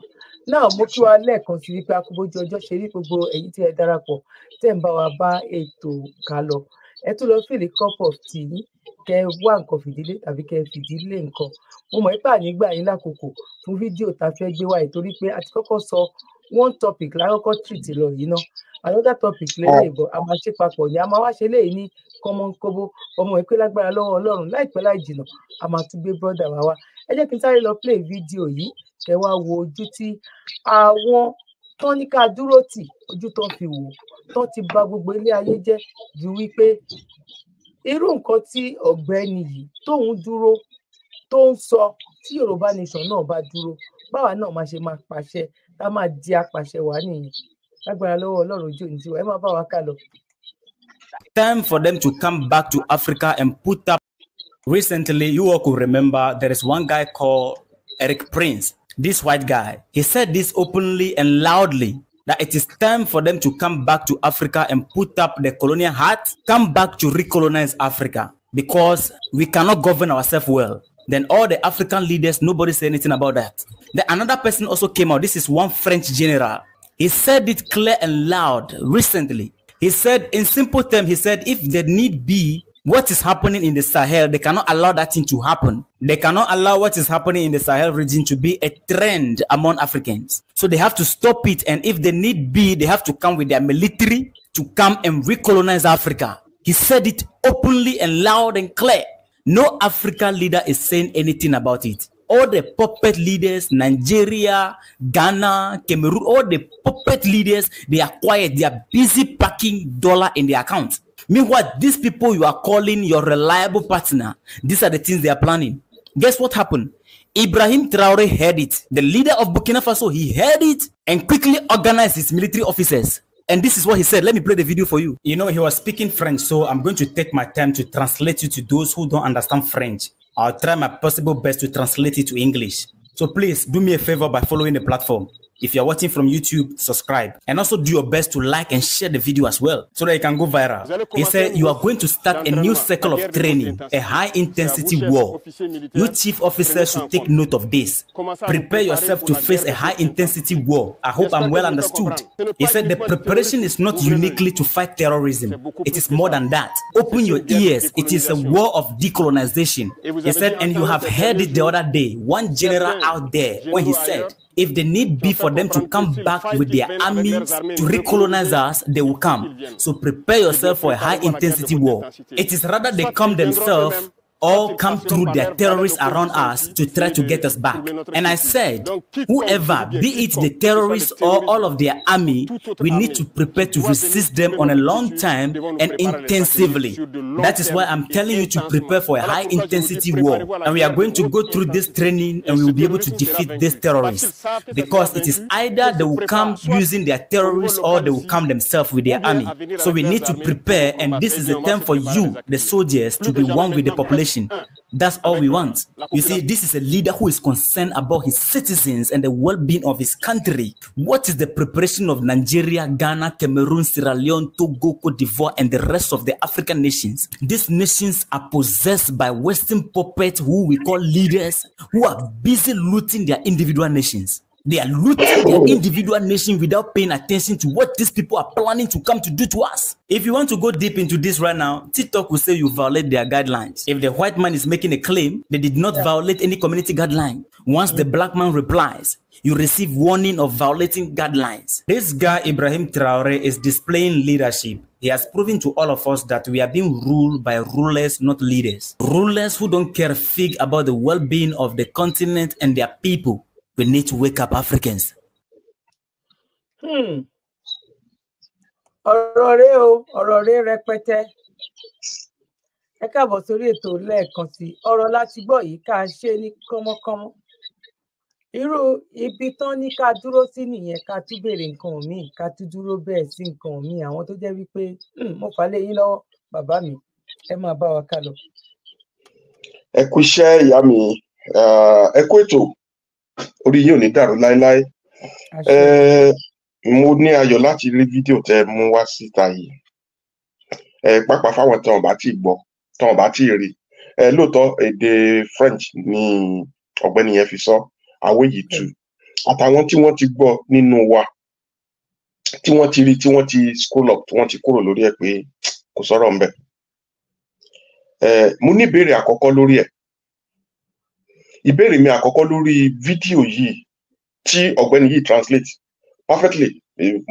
Náà mo kí wa lẹ́ẹ̀kan sí wípé akúbójú ọjọ́ ṣe rí gbogbo èyí tí ẹ darapọ̀ tẹ́ ń bá wa bá ètò ká lọ. Ẹ tún lọ fìlì cup of tea, kẹ wá nǹkan fìdílé tàbí kẹ fìdílé nǹkan. Mo mọ̀ nípa nígbà yín lákòókò fún fídíò tá a fẹ́ gbé wá torí pé a ti kọ́kọ́ sọ one topic lákọ́kọ́ treat lọ yìí náà. Another topic lẹ́yìn ìbọn a máa ṣe papọ̀ ní a máa wá ṣe léyìí ní kọ́mọ́nkóbó ọmọ ìpè lágbára lọ́wọ́ Ọlọ́run láìpẹ́ láì jìnnà a máa tún gbé brọ́dà wá. Ẹ jẹ́ kí n sáré lọ play fídíò yìí kẹ wá wo ojú tí àwọn tán ní ká dúró tì, ojú tán fi wò tán ti bà gbogbo ilé ayé jẹ́ ju wípé irú nǹkan tí ọ̀gbẹ́ni yìí tóun dúró tó ń sọ tí Yorùbá Nation náà bá dúró báwa náà máa ṣe máa pàṣẹ tá máa di apàṣẹ wá nìyẹn. Lágbára lọ́wọ́ Ọlọ́run ojú òní tiwa, ẹ máa bá wa ká lọ. Time for them to come back to Africa and put up. Recently, you all could remember there is one guy called Eric Prince, this white guy. He said this openly and loudly, that it is time for them to come back to Africa and put up the colonial hat, come back to recolonize Africa, because we cannot govern ourselves well. Then all the African leaders, nobody said anything about that. Then another person also came out. This is one French general. He said it clear and loud recently. He said, in simple terms, he said, if there need be what is happening in the Sahel, they cannot allow that thing to happen. They cannot allow what is happening in the Sahel region to be a trend among Africans. So they have to stop it. And if they need be, they have to come with their military to come and recolonize Africa. He said it openly and loud and clear. No African leader is saying anything about it. All the puppet leaders, Nigeria, Ghana, Cameroon, all the puppet leaders, they are quiet. They are busy packing dollar in their account. Meanwhile, these people you are calling your reliable partner, these are the things they are planning. Guess what happened? Ibrahim Traore heard it. The leader of Burkina Faso, he heard it and quickly organized his military officers. And this is what he said. Let me play the video for you. You know, he was speaking French, so I'm going to take my time to translate it to those who don't understand French. I'll try my possible best to translate it to English. So please do me a favor by following the platform. If you're watching from YouTube, subscribe. And also do your best to like and share the video as well, so that it can go viral. He said you are going to start a new cycle of training, a high-intensity war. You chief officers should take note of this. Prepare yourself to face a high-intensity war. I hope I'm well understood. He said the preparation is not uniquely to fight terrorism. It is more than that. Open your ears. It is a war of decolonization. He said, and you have heard it the other day, one general out there, when he said, if the need be for them to come back with their armies to recolonize us, they will come. So prepare yourself for a high-intensity war. It is rather they come themselves or come through their terrorists around us to try to get us back. And I said, whoever, be it the terrorists or all of their army, we need to prepare to resist them on a long time and intensively. That is why I'm telling you to prepare for a high-intensity war. And we are going to go through this training and we will be able to defeat these terrorists. Because it is either they will come using their terrorists or they will come themselves with their army. So we need to prepare, and this is the time for you, the soldiers, to be one with the population. That's all we want. You see, this is a leader who is concerned about his citizens and the well-being of his country. What is the preparation of Nigeria, Ghana, Cameroon, Sierra Leone, Togo, Cote d'Ivoire, and the rest of the African nations? These nations are possessed by Western puppets who we call leaders, who are busy looting their individual nations. They are looting their individual nation without paying attention to what these people are planning to come to do to us. If you want to go deep into this right now, TikTok will say you violate their guidelines. If the white man is making a claim, they did not violate any community guideline. Once the black man replies, you receive warning of violating guidelines. This guy, Ibrahim Traore, is displaying leadership. He has proven to all of us that we are being ruled by rulers, not leaders. Rulers who don't care a fig about the well-being of the continent and their people. We need to wake up, Africans. Ọ̀rọ̀ rẹ o, ọ̀rọ̀ rẹ rẹpẹtẹ. Ẹ káàbọ̀ sórí ètò lẹ́ẹ̀kan sí. Ọ̀rọ̀ láti gbọ́ yìí ká ṣe ní kánmọ́kánmọ́. Irú ibi tán ní ká dúró sí nìyẹn, ká tún béèrè nǹkan míì, ká tún dúró bẹ́ẹ̀ sí nǹkan míì. Àwọn tó jẹ́ wípé mo fà lé yín lọ́wọ́, bàbá mi, ẹ máa bá wa ká lọ. Ẹ kú iṣẹ́ ìyá mi, ẹ kú ètò. Orí yìí ò ní dàrú láéláé. Mo ní ayọ̀ láti rí fídíò tẹ́ mú wá síta yìí. Pàápàá fáwọn tán bá ti gbọ́, tán bá ti rí. Lóòótọ́ èdè French ni ọ̀gbẹ́ni yẹn fi sọ, Awoyitu. Àtàwọn tí wọ́n ti gbọ́ nínú wa, tí wọ́n ti rí, tí wọ́n ti scroll up, tí wọ́n ti kúrò lórí ẹ̀ pé kò sọ̀rọ̀ ńbẹ̀. Mo ní ìbéèrè àkọ́kọ́ lórí ẹ̀. Ìbéèrè mi àkọ́kọ́ lórí fídíò yìí tí ọ̀gbẹ́ni yìí translate perfectly.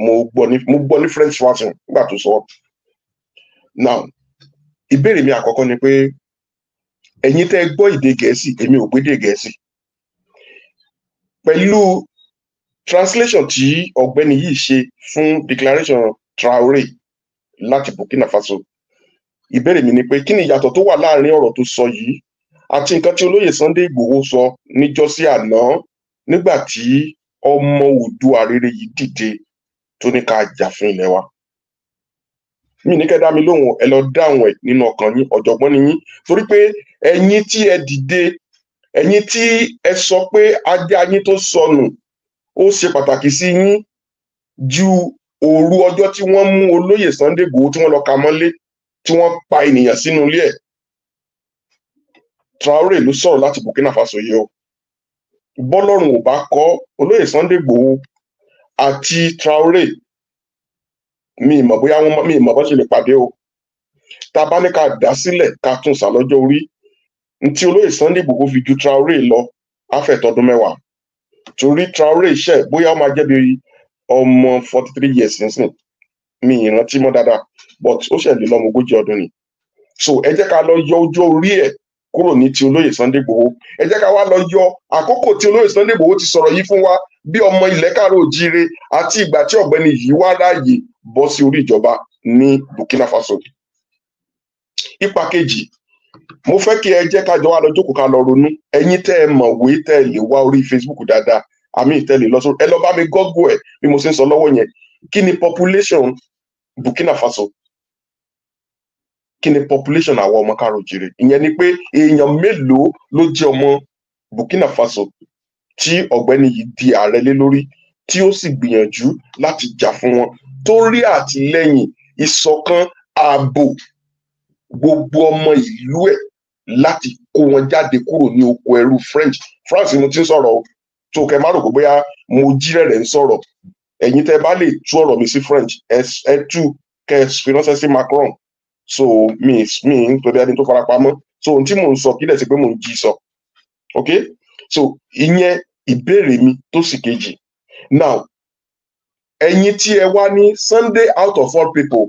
Mo gbọ́ ní French version nígbà tó sọ. Now, ìbéèrè mi àkọ́kọ́ ni pé ẹ̀yin tẹ́ gbọ́ èdè Gẹ̀ẹ́sì, èmi ò gbédè Gẹ̀ẹ́sì. Pẹ̀lú translation tí ọ̀gbẹ́ni yìí ṣe fún declaration Traore láti Burkina Faso, ìbéèrè mi ni pé kí ni ìyàtọ̀ tó wà láàrin ọ̀rọ̀ tó sọ yìí àti nǹkan tí olóyè Sunday Igboho sọ níjọ́sí àná nígbà tí ọmọ Oòduà rere yìí dìde tó ní ká jà fún ilẹ̀ wa? Mi ní kẹ́ dá mi lóhùn, ẹ lọ dáhùn ẹ̀ nínú ọkàn yín, ọ̀jọ̀gbọ́n ni yín, torí pé ẹ̀yin tí ẹ dìde, ẹ̀yin tí ẹ sọ pé ajá yín tó sọnù ó ṣe pàtàkì sí yín ju òru ọjọ́ tí wọ́n mú olóyè Sunday Igboho tí wọ́n lọ ka mọ́lé, tí wọ́n pa ènìyàn sínú ilé ẹ̀. Traore ló sọ̀rọ̀ láti Burkina Faso yìí o. Bọ́lọ́run ò bá kọ́ olóyè Sunday Igboho àti Traore, mi ìmọ̀ bóyá mi ìmọ̀ bó ṣe lè pàdé o. Tá a bá ní ká dá sílẹ̀ ká tún sà lọ́jọ́ orí, ntí olóyè Sunday Igboho fi ju Traore lọ á fẹ́ tọdún 10. Torí Traore iṣẹ́ bóyá ó máa jẹ́ bí ọmọ 43 years nísìn, mi ìrántí mọ́ dáadáa, but ó ṣẹ̀ lé lọ́mọ 40 ọdún ni. So ẹ jẹ́ ká lọ yọ ọjọ́ orí ẹ̀ kúrò ní ti olóyè Sunday Igboho. Ẹ jẹ́ ká wá lọ yọ àkókò tí olóyè Sunday Igboho ti sọ̀rọ̀ yìí fún wa bí ọmọ ilẹ̀ káàárọ̀ oòjíire àti ìgbà tí ọ̀gbẹ́ni yìí wá ráàyè bọ́ sí orí ìjọba ní Burkina Faso. Ipa kejì, mo fẹ́ kí ẹ jẹ́ ká jọ wá lọ jókòó ká lọ ronú. Ẹ̀yin tẹ́ ẹ mọ̀wé tẹ́ ẹ lè wá orí Facebook dáadáa, àmì ìtẹ́lẹ̀ lọ sórí, ẹ lọ bá mi Google ẹ̀ bí mo ṣe ń sọ lọ́wọ́ yẹn. Kí ni population Burkina Faso? Kí ni population àwọn ọmọ káàárọ̀ oòjíire? Ìyẹn ni pé èèyàn mélòó ló jẹ́ ọmọ Burkina Faso tí ọ̀gbẹ́ni yìí di ààrẹ lé lórí, tí ó sì gbìyànjú láti jà fún wọn, tó rí àtìlẹ́yìn, ìṣọ̀kan, ààbò gbogbo ọmọ ìlú ẹ̀ láti kó wọn jáde kúrò ní oko ẹrú French. France mo ti ń sọ̀rọ̀ o, tó kẹ má rò pé bóyá mo jírẹ̀rẹ̀ ń sọ̀rọ̀. Ẹ̀yin tẹ́ bá lè tú ọ̀rọ̀ mi sí French, ẹ tú kẹ fi ránṣẹ́ sí Macron. So mi nítorí ẹni tó farapamọ́, so ohun tí mò ń sọ kí lẹ̀ sí pé mò ń jí sọ. Okay, so ìyẹn ìbéèrè mi tó sì kejì. Now, ẹ̀yin tí ẹ wá ní Sunday out of all people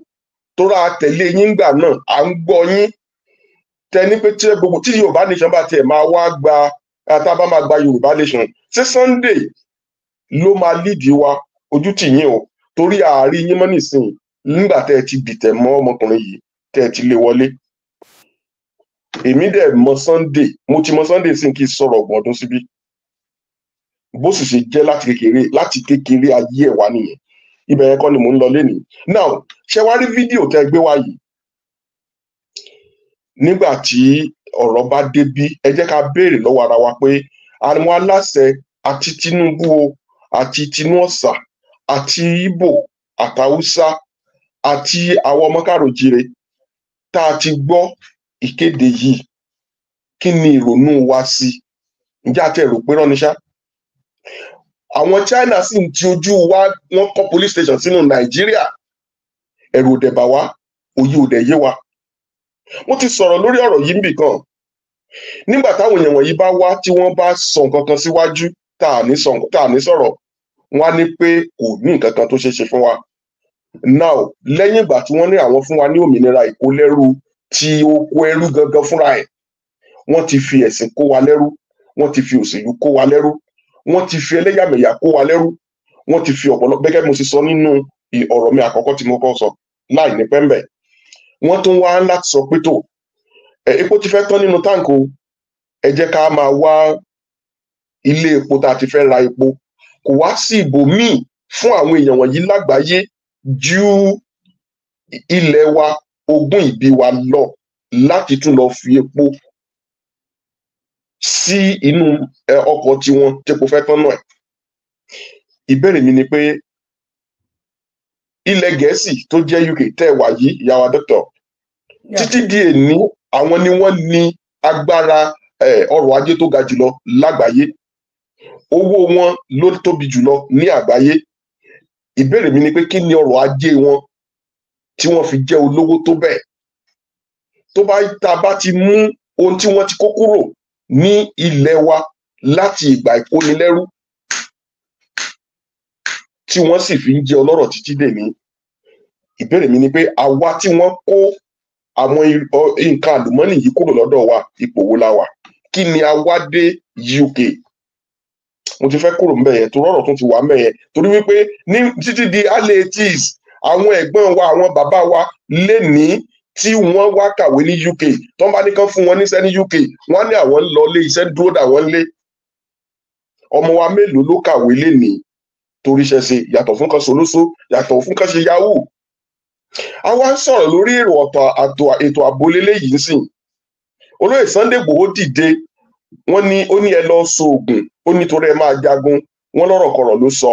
tó ra tẹ̀lé yín gbà náà, à ń gbọ́ yín tẹni pé tí gbogbo tí Yorùbá nation bá tiẹ̀ máa wá gba tá a bá máa gba Yorùbá nation, ṣé Sunday ló máa lead wa? Ojú tì yín o, torí ààrí yín mọ́ nísìnyí nígbà tẹ́ ẹ ti dìtẹ̀ mọ́ ọmọkùnrin yìí tẹ́ ẹ ti lé wọlé. Èmi dẹ̀ mọ Sunday, mo ti mọ Sunday sí kí n sọ̀rọ̀ ọgbọ̀n ọdún síbí. Bó sì ṣe jẹ́ láti kékeré ayé ẹ̀ wá nìyẹn. Ibẹ̀ yẹn kọ́ ni mò ń lọ lénìí. Now, ṣé wá rí fídíò tẹ́ gbé wá yìí? Nígbà tí ọ̀rọ̀ bá débí ẹ jẹ́ ká béèrè lọ́wọ́ ara wa pé àwọn aláṣẹ àti Tinubu o àti Tinúọ̀sà àti Ìgbò àtàwùsá àti àwọn ọmọ Kárò-Oòjíire tá a ti gbọ́ ìkéde yìí kí ni ìrònú wa sí? Ǹjẹ́ àti ẹ̀rọ pé rán ni ṣá? Àwọn China sì ń ti ojú wa wọ́n kọ́ police station sínú Nàìjíríà, ẹ̀rù òdẹ̀ bà wá, òye òdẹ̀ yé wa. Mo ti sọ̀rọ̀ lórí ọ̀rọ̀ yìí níbì kan. Nígbà táwọn èèyàn wọ̀nyí bá wá tí wọ́n bá sọ nǹkan kan síwájú tá à ní sọ̀rọ̀, wọ́n á ní pé kò ní nǹkan kan tó ṣeé ṣe fún wa. Now lẹ́yìn ìgbà tí wọ́n ní àwọn fún wa ní òmìnira ìkólẹ́rú tí ó kó ẹrú gangan fúnra ẹ̀, wọ́n ti fi ẹ̀sìn kó wa lẹ́rú, wọ́n ti fi òṣèlú kó wa lẹ́rú, wọ́n ti fi ẹlẹ́yàmẹ̀yà kó wa lẹ́rú, wọ́n ti fi ọ̀pọ̀lọpọ̀ gẹ́gẹ́ bí mo ṣe sọ nínú ọ̀rọ̀ mi àkọ́kọ́ tí mo kọ́ sọ láì ní pẹ́ńbẹ̀. Wọ́n tún wá láti sọ pé tó epo ti fẹ́ tán nínú táǹkì o, ẹ jẹ́ ká máa wá ilé epo tá a ti fẹ́ ra epo. Kò wá sí ibòmíì fún àwọn èèyàn wọ̀nyí lágbàáyé ju ilẹ̀ wa ogún ìbí wa lọ láti tún lọ fi epo sí inú ọkọ̀ tiwọn tepo fẹ́ tán náà. Ìbéèrè mi ni pé ilẹ̀ Gẹ̀ẹ́sì tó jẹ́ UK tẹ́ wà yìí, ìyá wa dókítà, títí di èní àwọn ni wọ́n ní agbára ọrọ̀ ajé tó ga jùlọ lágbàáyé, owó wọn ló tóbi jùlọ ní àgbáyé. Ìbéèrè mi ni pé kí ni ọrọ̀ ajé wọn tí wọ́n fi jẹ́ olówó tó bẹ́ẹ̀? Tó bá tá a bá ti mú ohun tí wọ́n ti kó kúrò ní ilẹ̀ wa láti ìgbà ìkónilẹ́rú tí wọ́n sì fi ń jẹ ọlọ́rọ̀ títí dèní, ìbéèrè mi ni pé àwa tí wọ́n kó àwọn nǹkan àlùmọ́nì yìí kúrò lọ́dọ̀ wa, ipò wo la wà? Kí ni a wá dé UK? Mo ti fẹ́ kúrò ńbẹ̀ yẹn torí ọ̀rọ̀ tún ti wà ńbẹ̀ yẹn, torí wípé ní títí di early 80s àwọn ẹ̀gbọ́n wa àwọn bàbá wa lénìí tí wọ́n wá kàwé ní UK tó ń bá ní kán fún wọn níṣẹ́ ní UK, wọ́n á ní àwọn lọ lé iṣẹ́ dúró dà wọ́n lé. Ọmọ wa mélòó ló kàwé lénìí torí iṣẹ́ ṣe, yàtọ̀ fún kan ṣolóṣó, yàtọ̀ fún kan ṣe yahoo? A wá ń sọ̀rọ̀ lórí èrò ètò ààbò lélẹ́yìí ń sìn. Olóyè Sunday Igboho dìde, wọ́n ní ó ní ẹ lọ sóògùn, ó ní torí ẹ máa jagun, wọ́n lọ́rọ̀ kọ̀rọ̀ ló sọ.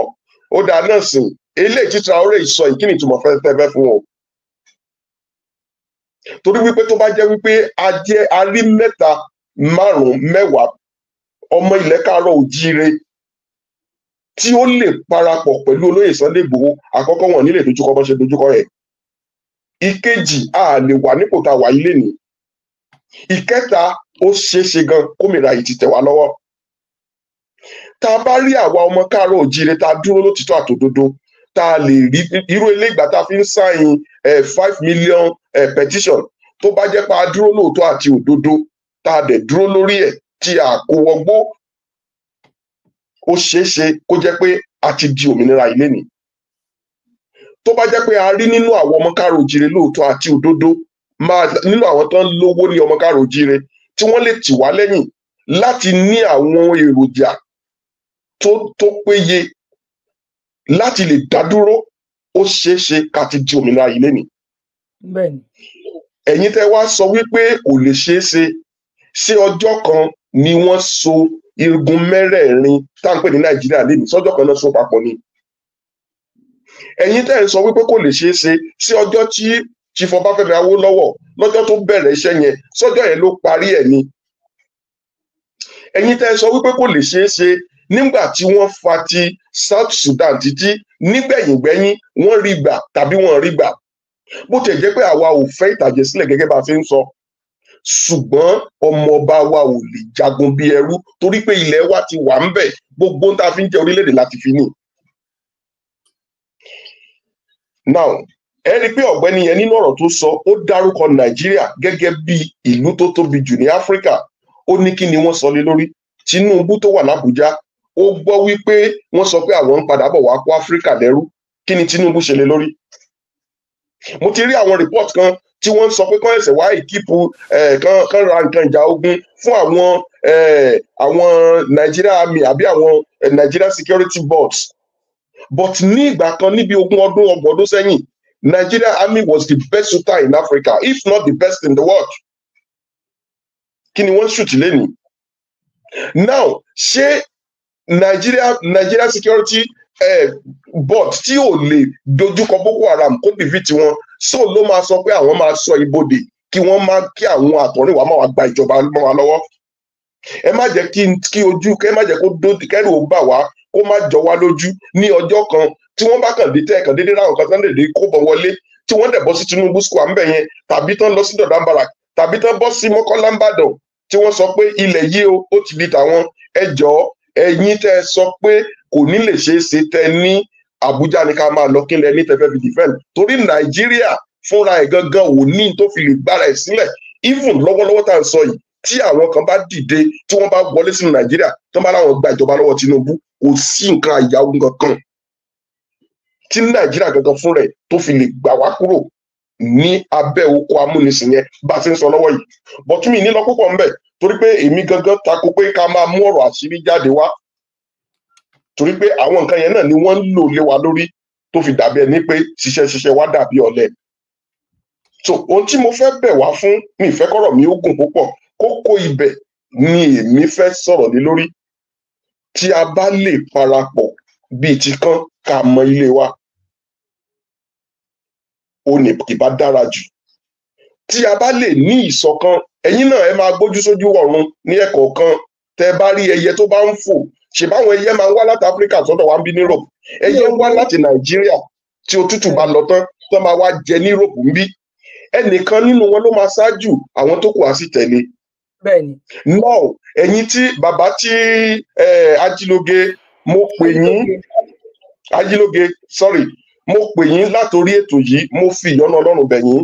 Ó dáa náà sìn, eléyìí tí Traoré sọ yìí kí ni ìtumọ̀ fẹ́ fún wọn? Torí wípé tó bá jẹ́ wípé a rí mẹ́ta márùn-ún mẹ́wàá ọmọ ilẹ̀ Káàárọ̀-Oòjíire tí ó lè parapọ̀ pẹ̀lú olóyè Sunday Igboho, àkọ́kọ́ wọn nílé dojúkọ bó ṣe dojúkọ ẹ̀. Ìkejì, a lè wà nípò tá a wà yìí lénìí. Ìkẹta, ó ṣeéṣe gan kómìnira yìí ti tẹ̀ wá lọ́wọ́. Tá a bá rí àwa ọmọ Káàárọ̀-Oòjíire tá a dúró lótìtọ́ àtòdodo, tá a lè rí irú ilé ìgbà tá a fi ń sáyìn 5 million petition, tó bá jẹ́ pé a dúró lóòótọ́ àti òdodo, tá a dẹ̀ dúró lórí ẹ̀ tí a kò wọgbó, ó ṣeéṣe kó jẹ́ pé a ti di òmìnira yìí lénìí. Tó bá jẹ́ pé a rí nínú àwọn ọmọ Káàárọ̀-Oòjíire lóòótọ́ àti òdodo, nínú àwọn tó ń lówó ní ọmọ Káàárọ̀-Oòjíire tí wọ́n lè tì wá lẹ́yìn láti ní àwọn èròjà tó péye láti lè dá dúró, ó ṣeéṣe ká ti di òmìnira yìí lénìí. Bẹ́ẹ̀ni. Ẹ̀yin tẹ́ wá sọ wípé kò lè ṣeé ṣe, ṣé ọjọ́ kan ni wọ́n so igun mẹ́rẹ̀ẹ̀rin tá à ń pè ní Nàìjíríà lénìí, sọ́jọ́ kan náà so papọ̀ ni? Ẹ̀yin tẹ́ ń sọ wípé kò lè ṣeé ṣe, sí ọjọ́ tí Chief Ọbáfẹ́mi Awólọ́wọ̀ lọ́jọ́ tó bẹ̀rẹ̀ iṣẹ́ yẹn, sọ́jọ́ yẹn ló parí ẹ̀ ni? Ẹ̀yin tẹ́ ń sọ wípé kò lè ṣeé ṣe nígbà tí wọ́n fa ti South Sudan títí nígbẹ̀yìngbẹ́yìn wọ́n rí gbà tàbí wọ́n rí gbà. Bó tiẹ̀ jẹ́ pé àwa ò fẹ́ ìtàjẹ̀sílẹ̀ gẹ́gẹ́ bá a ṣe ń sọ, ṣùgbọ́n ọmọọba wa ò lè jagun bí ẹrú torí pé ilẹ̀ wa ti wà ń bẹ̀, gbogbo ohun tá a fi ń jẹ orílẹ̀-èdè láti fi ní. Now ẹ rí i pé ọ̀gbẹ́ni yẹn nínú ọ̀rọ̀ tó sọ, ó dárúkọ Nàìjíríà gẹ́gẹ́ bí ìlú tó tóbi jù ní Áfíríkà. Ó ní kí ni wọ́n sọ lé lórí? Tinubu tó wà l'Ábùjá, ó gbọ́ wípé wọ́n sọ pé àwọn ń padà bọ̀ wá kó Áfíríkà lẹ́rú. Kí ni Tinubu ṣe lé lórí? Mo ti rí àwọn report kan tí wọ́n sọ pé kán ẹ̀sẹ̀ wá ìkípu kán ra nǹkan ìjà ogun fún àwọn Nigeria Army àbí àwọn Nigeria Security Boards. But ní ìgbà kan níbi ọgbọ̀n ọdún sẹ́yìn, Nigeria Army was the best shooter in Africa, if not the best in the world. kí ni wọ́n shoot lẹ́nìí. Now ṣé Nigeria security board tí ò lè dojúkọ Boko Haram kó defeat wọn so ló máa sọ pé àwọn máa sọ ibodè kí wọ́n má kí àwọn àtọ̀rìnwá máa wá gba ìjọba mọ́ wa lọ́wọ́. Ẹ má jẹ́ kí ojú ẹ má jẹ́ kó kẹ́rù ó bà wá kó má jọ wá lójú ní ọjọ́ kan tí wọ́n bá kàn dé tẹ́ kàn déédéé ráwọn kan tán lè dé kó bọ̀ wọlé tí wọ́n dẹ̀ bọ́ sí Tinubu square ńbẹ̀ yẹn tàbí tán lọ sí Dọ̀dán Barrack tàbí tán bọ́ sí Mọ́kọ́lá ńbàdàn tí wọ́n sọ pé ilẹ̀ yìí ó ti di tàwọn. Ẹ jọ̀ọ́ ẹ̀yin tẹ́ sọ pé kò ní lè ṣeé ṣe tẹ́ ní Àbújá ní ká máa lọ kí lẹ ní tẹ́ fẹ́ fi defend torí Nàìjíríà fúnra ẹ̀ gangan ò ní tó fi lè gbára ẹ̀ sílẹ̀ even lọ́wọ́lọ́wọ́ tá à ń sọ yìí tí àwọn kan bá dìde tí wọ́n bá wọlé sínú Nàìjíríà tí wọ́n bá láwọn gba ìjọba lọ́wọ́ Tinubu kò sí nǹkan àyàwó kankan tí Nàìjíríà gangan fúnra ẹ̀ tó fi lè gbà wá kúrò ní abẹ́ oko amúnisìn yẹn bá a ti ń sọ lọ́wọ́ yìí bọ́túmí ní lọ púpọ̀ ńbẹ̀ torí pé èmi gangan tako pé ká máa mú ọ̀rọ̀ àṣírí jáde wá torí pé àwọn nǹkan yẹn náà ni wọ́n ń lò lé wa lórí tó fi dàbí ẹni pé ṣiṣẹ́ wá dàbí ọ̀lẹ. So ohun tí mo fẹ́ bẹ̀ wá fún mi ìfẹ́ kọ́rọ̀ mi ó gùn púpọ̀ kókó ibẹ̀ ni èmi fẹ́ sọ̀rọ̀ lé lórí tí a bá lè parapọ̀ bíi ti kan ká mọ ilé wa ó ní kì bá dára jù tí a bá lè ní ìṣọ̀kan ẹ̀yin náà ẹ máa gbójú sójú ọ̀run ní ẹ̀kọ̀ọ̀kan tẹ́ bá rí ẹyẹ tó bá ń fò ṣe báwọn ẹyẹ máa ń wá láti Áfíríkà sọ́dọ̀ wa ń bí ní Europe ẹyẹ ń wá láti Nàìjíríà tí òtútù bá lọ tán tó máa wá jẹ ní Europe ń bí ẹnìkan nínú wọn ló máa ṣáájú àwọn tó kù á sì tẹ̀lé. Bẹ́ẹ̀ni. Now ẹ̀yin tí bàbá tí Ajílóge mo pè yín Ajílóge sorry mo pè yín látòrí ètò yìí mo fi ìyọ́nú Ọlọ́run bẹ̀ yín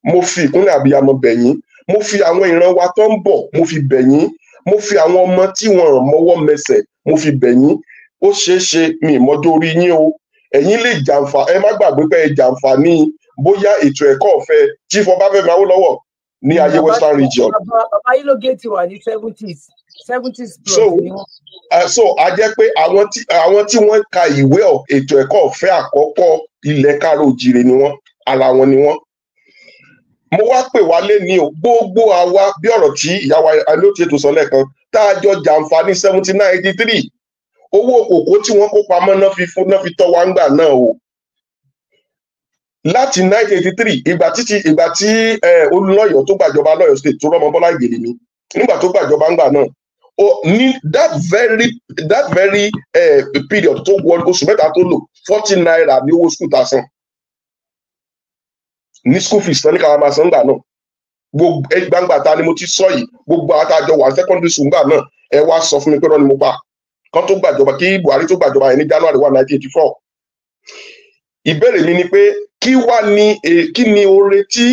mo fi ìkúnlẹ̀ abiyamọ bẹ̀ yín mo fi àwọn ìran wa tó ń bọ̀ mo fi bẹ̀ yín mo fi àwọn ọmọ tí wọn mọwọ́ mẹsẹ̀ mo fi bẹ̀ yín ó ṣeé ṣe mi ìmọ́jọ́ orí yín o ẹ̀yin lè jàǹfà ẹ má gbàgbé pé ẹ jàǹfààní bóyá ètò ẹ̀kọ́ ọ̀fẹ́ Chief Ọbáfẹ́mi Awólọ́wọ̀ ní ayé Western Region. Bàbá Ayélógé ti wà ní 70s plus ni wọ́n. So a jẹ́ pé àwọn tí wọ́n ka ìwé ètò ẹ̀kọ́ ọ̀fẹ́ àkọ́kọ́ ilẹ̀ Káàárọ̀-o-jíire ni wọ́n ara wọn ni wọ́n. Mo wá pè wá lé ní o gbogbo àwa bí ọ̀rọ̀ tí ìyàwó alóòtú ètò sọ lẹ́ẹ̀kan tá a jọ jàǹfààní 7983 owó kòkó tí wọ́n kó pamọ́ náà fi tọ́ wa ń gbà náà o. Láti 1983 ìgbà tí Olúlọ́yọ̀ tó gbàjọba lọ́yọ̀ state tó rọ́mọ Bọ́lá Ìgè mi nígbà tó gbàjọba ńgbà náà ní that very period tó wọ oṣù mẹ́ta tó lò 40 naira ní owó school ta san ní school fees tán ní káwọn máa san ńgbà náà gbogbo gbangba ta ni mo ti sọ yìí gbogbo àtàjọ wà secondary school ńgbà náà ẹ wá sọ fún mi pé rán ni mo pa kan tó gbàjọba kí Buhari tó gbàjọba yẹn ní January 1 1984 ìbéèrè mi ni pé kí ni oore tí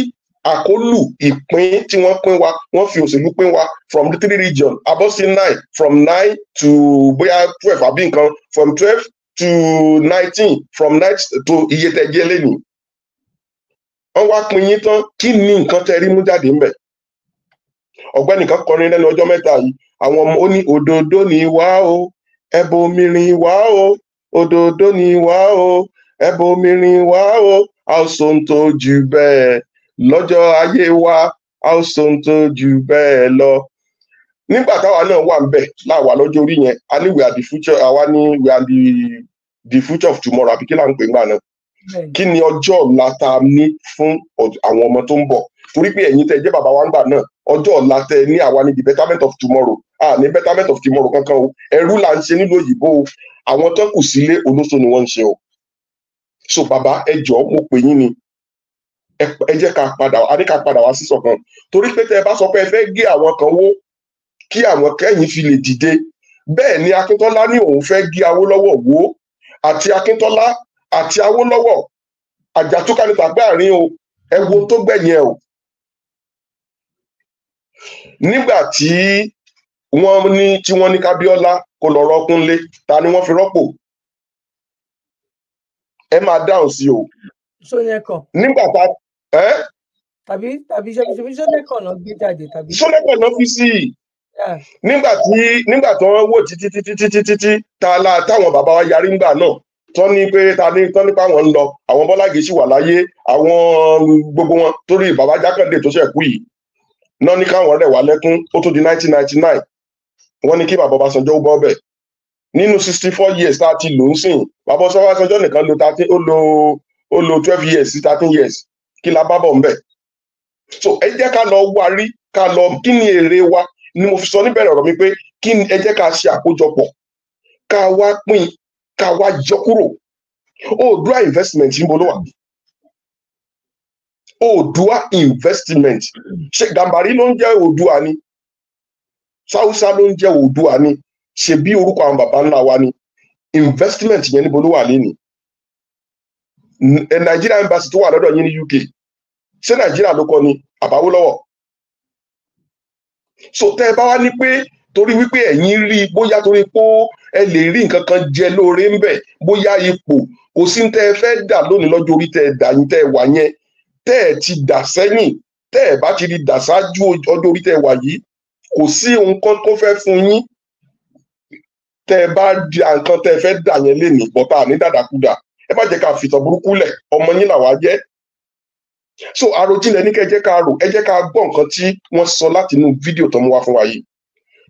àkólù ìpín tí wọ́n pín wa wọ́n fi òṣèlú pín wa from the 3 region abọ́ sí 9 from 9 to bóyá 12 àbí nǹkan from 12 to 19 from 9 to iye tẹ́jẹ́ lẹ́nìí wọ́n wá pín yín tán kí ni nǹkan tẹ́ rí mú jáde ńbẹ̀ ọ̀gbẹ́ni kan kọrin lẹ́nu ọjọ́ mẹ́ta yìí àwọn ọmọ ó ní òdòdó ni wá o ẹbòmírin wá o òdòdó ni wá o ẹbòmírin wá o a ó sóhun tó jù bẹ́ẹ̀ lọ́jọ́ ayé wa a ó sóhun tó jù bẹ́ẹ̀ lọ. Nígbà táwa náà wà ń bẹ̀ láwa lọ́jọ́ orí yẹn a ní we are the future àwa ní we are the future of tomorrow àbí kí là ń pè ńgbà náà. Kí ni ọjọ́ ọ̀la tá a ní fún àwọn ọmọ tó ń bọ̀ torí pé ẹ̀yin tẹ́ jẹ́ bàbá wa ńgbà náà ọjọ́ ọ̀la tẹ́ ní àwa ní the betterment of tomorrow ní betterment of tomorrow kankan o ẹrú là ń ṣe nílùú òyìnbó o àwọn tó kù sílé olóṣó ni wọ́n ń ṣe o. So bàbá ẹ jọ̀ọ́ mo pè yín ni ẹ jẹ́ ká padà wá sí ṣọ̀kan torí pé tẹ́ ẹ bá sọ pé ẹ fẹ́ gé àwọn kan wó kí àwọn kẹ́yìn fi lè dìde bẹ́ẹ̀ ni Akíntọ́lá ní òun fẹ́ gé Awólọ́wọ̀ wó àti Akíntọ́lá àti Awólọ́wọ̀ àjàtúkà ní tàgbà àárín o ẹ wo tó gbẹ̀yìn ẹ o. Nígbà tí wọ́n ní Kábíọ́lá kó lọ rọ́kúnlé ta ni wọ́n fi rọ́pò ẹ máa dáhùn sí o. Ṣónẹ́kàn. Nígbà tá tàbí Ṣónẹ́kàn náà gbé jáde tàbí. Ṣónẹ́kàn náà fi sí i. Nígbà tí wọ́n wò títí táwọn bàbá wa yarí ńgbà náà tán ní pé pa àwọn ń lọ àwọn Bọ́lá Ìgè ṣì wà láyé àwọn gbogbo wọn torí bàbá Jákàndé tó ṣẹ̀kú yìí náà ní káwọn rẹ̀ wá lẹ́kún ó tó di 1999 wọ́n ní kí bàbá Ọbásanjọ́ ó bọ́ bẹ̀ nínú 64 years tá a ti lò ń sìn bàbá Ọbásanjọ́ nìkan ó lo 12 years sí 13 years kí la bá bọ̀ ń bẹ̀. So ẹ jẹ́ ká lọ wárí ká lọ kí ni èrè wa ni mo fi sọ níbẹ̀rẹ̀ ọ̀rọ̀ mi pé kí ni ẹ jẹ́ ká ṣe àkójọpọ̀ ká wá pín ká wá yọ kúrò. Oòduà investment ń bolo wà. Oòduà investment ṣe Gàmbàrí ló ń jẹ́ Oòduà ni Sáúsá ló ń jẹ́ Oòduà ni ṣe bí orúkọ àwọn bàbá ńlá wa ni investment yẹn níbo ló wà lénìí. Nigeria embassy tó wà lọ́dọ̀ yín ní UK ṣé Nàìjíríà ló kọ́ ni àbáwólọ́wọ̀. So tẹ́ ẹ bá wá ní pé torí wípé ẹ̀yin rí bóyá torí pé ẹ lè rí nǹkan kan jẹ lóore ń bẹ̀ bóyá ipò kò sí tẹ́ ẹ fẹ́ dà lónìí lọ́jọ́ orí tẹ́ ẹ dà yín tẹ́ ẹ wà yẹn tẹ́ ẹ ti dà sẹ́yìn tẹ́ ẹ bá ti rí dà ṣáájú ọjọ́ orí tẹ́ ẹ wà yìí kò sí nǹkan tó fẹ́ fún yín tẹ́ ẹ bá di nǹkan tẹ́ ẹ fẹ́ dà yẹn lénìí bọ́tà ní dàdàkúdà ẹ má jẹ́ ká fìtàn burúkú lẹ̀ ọmọ yín làwa jẹ́. So àròjinlẹ̀ ní kẹ́ ẹ jẹ́ ká rò ẹ jẹ́ ká gbọ́ nǹkan tí wọ́n sọ láti inú fídíò tó mú wá fún wa yìí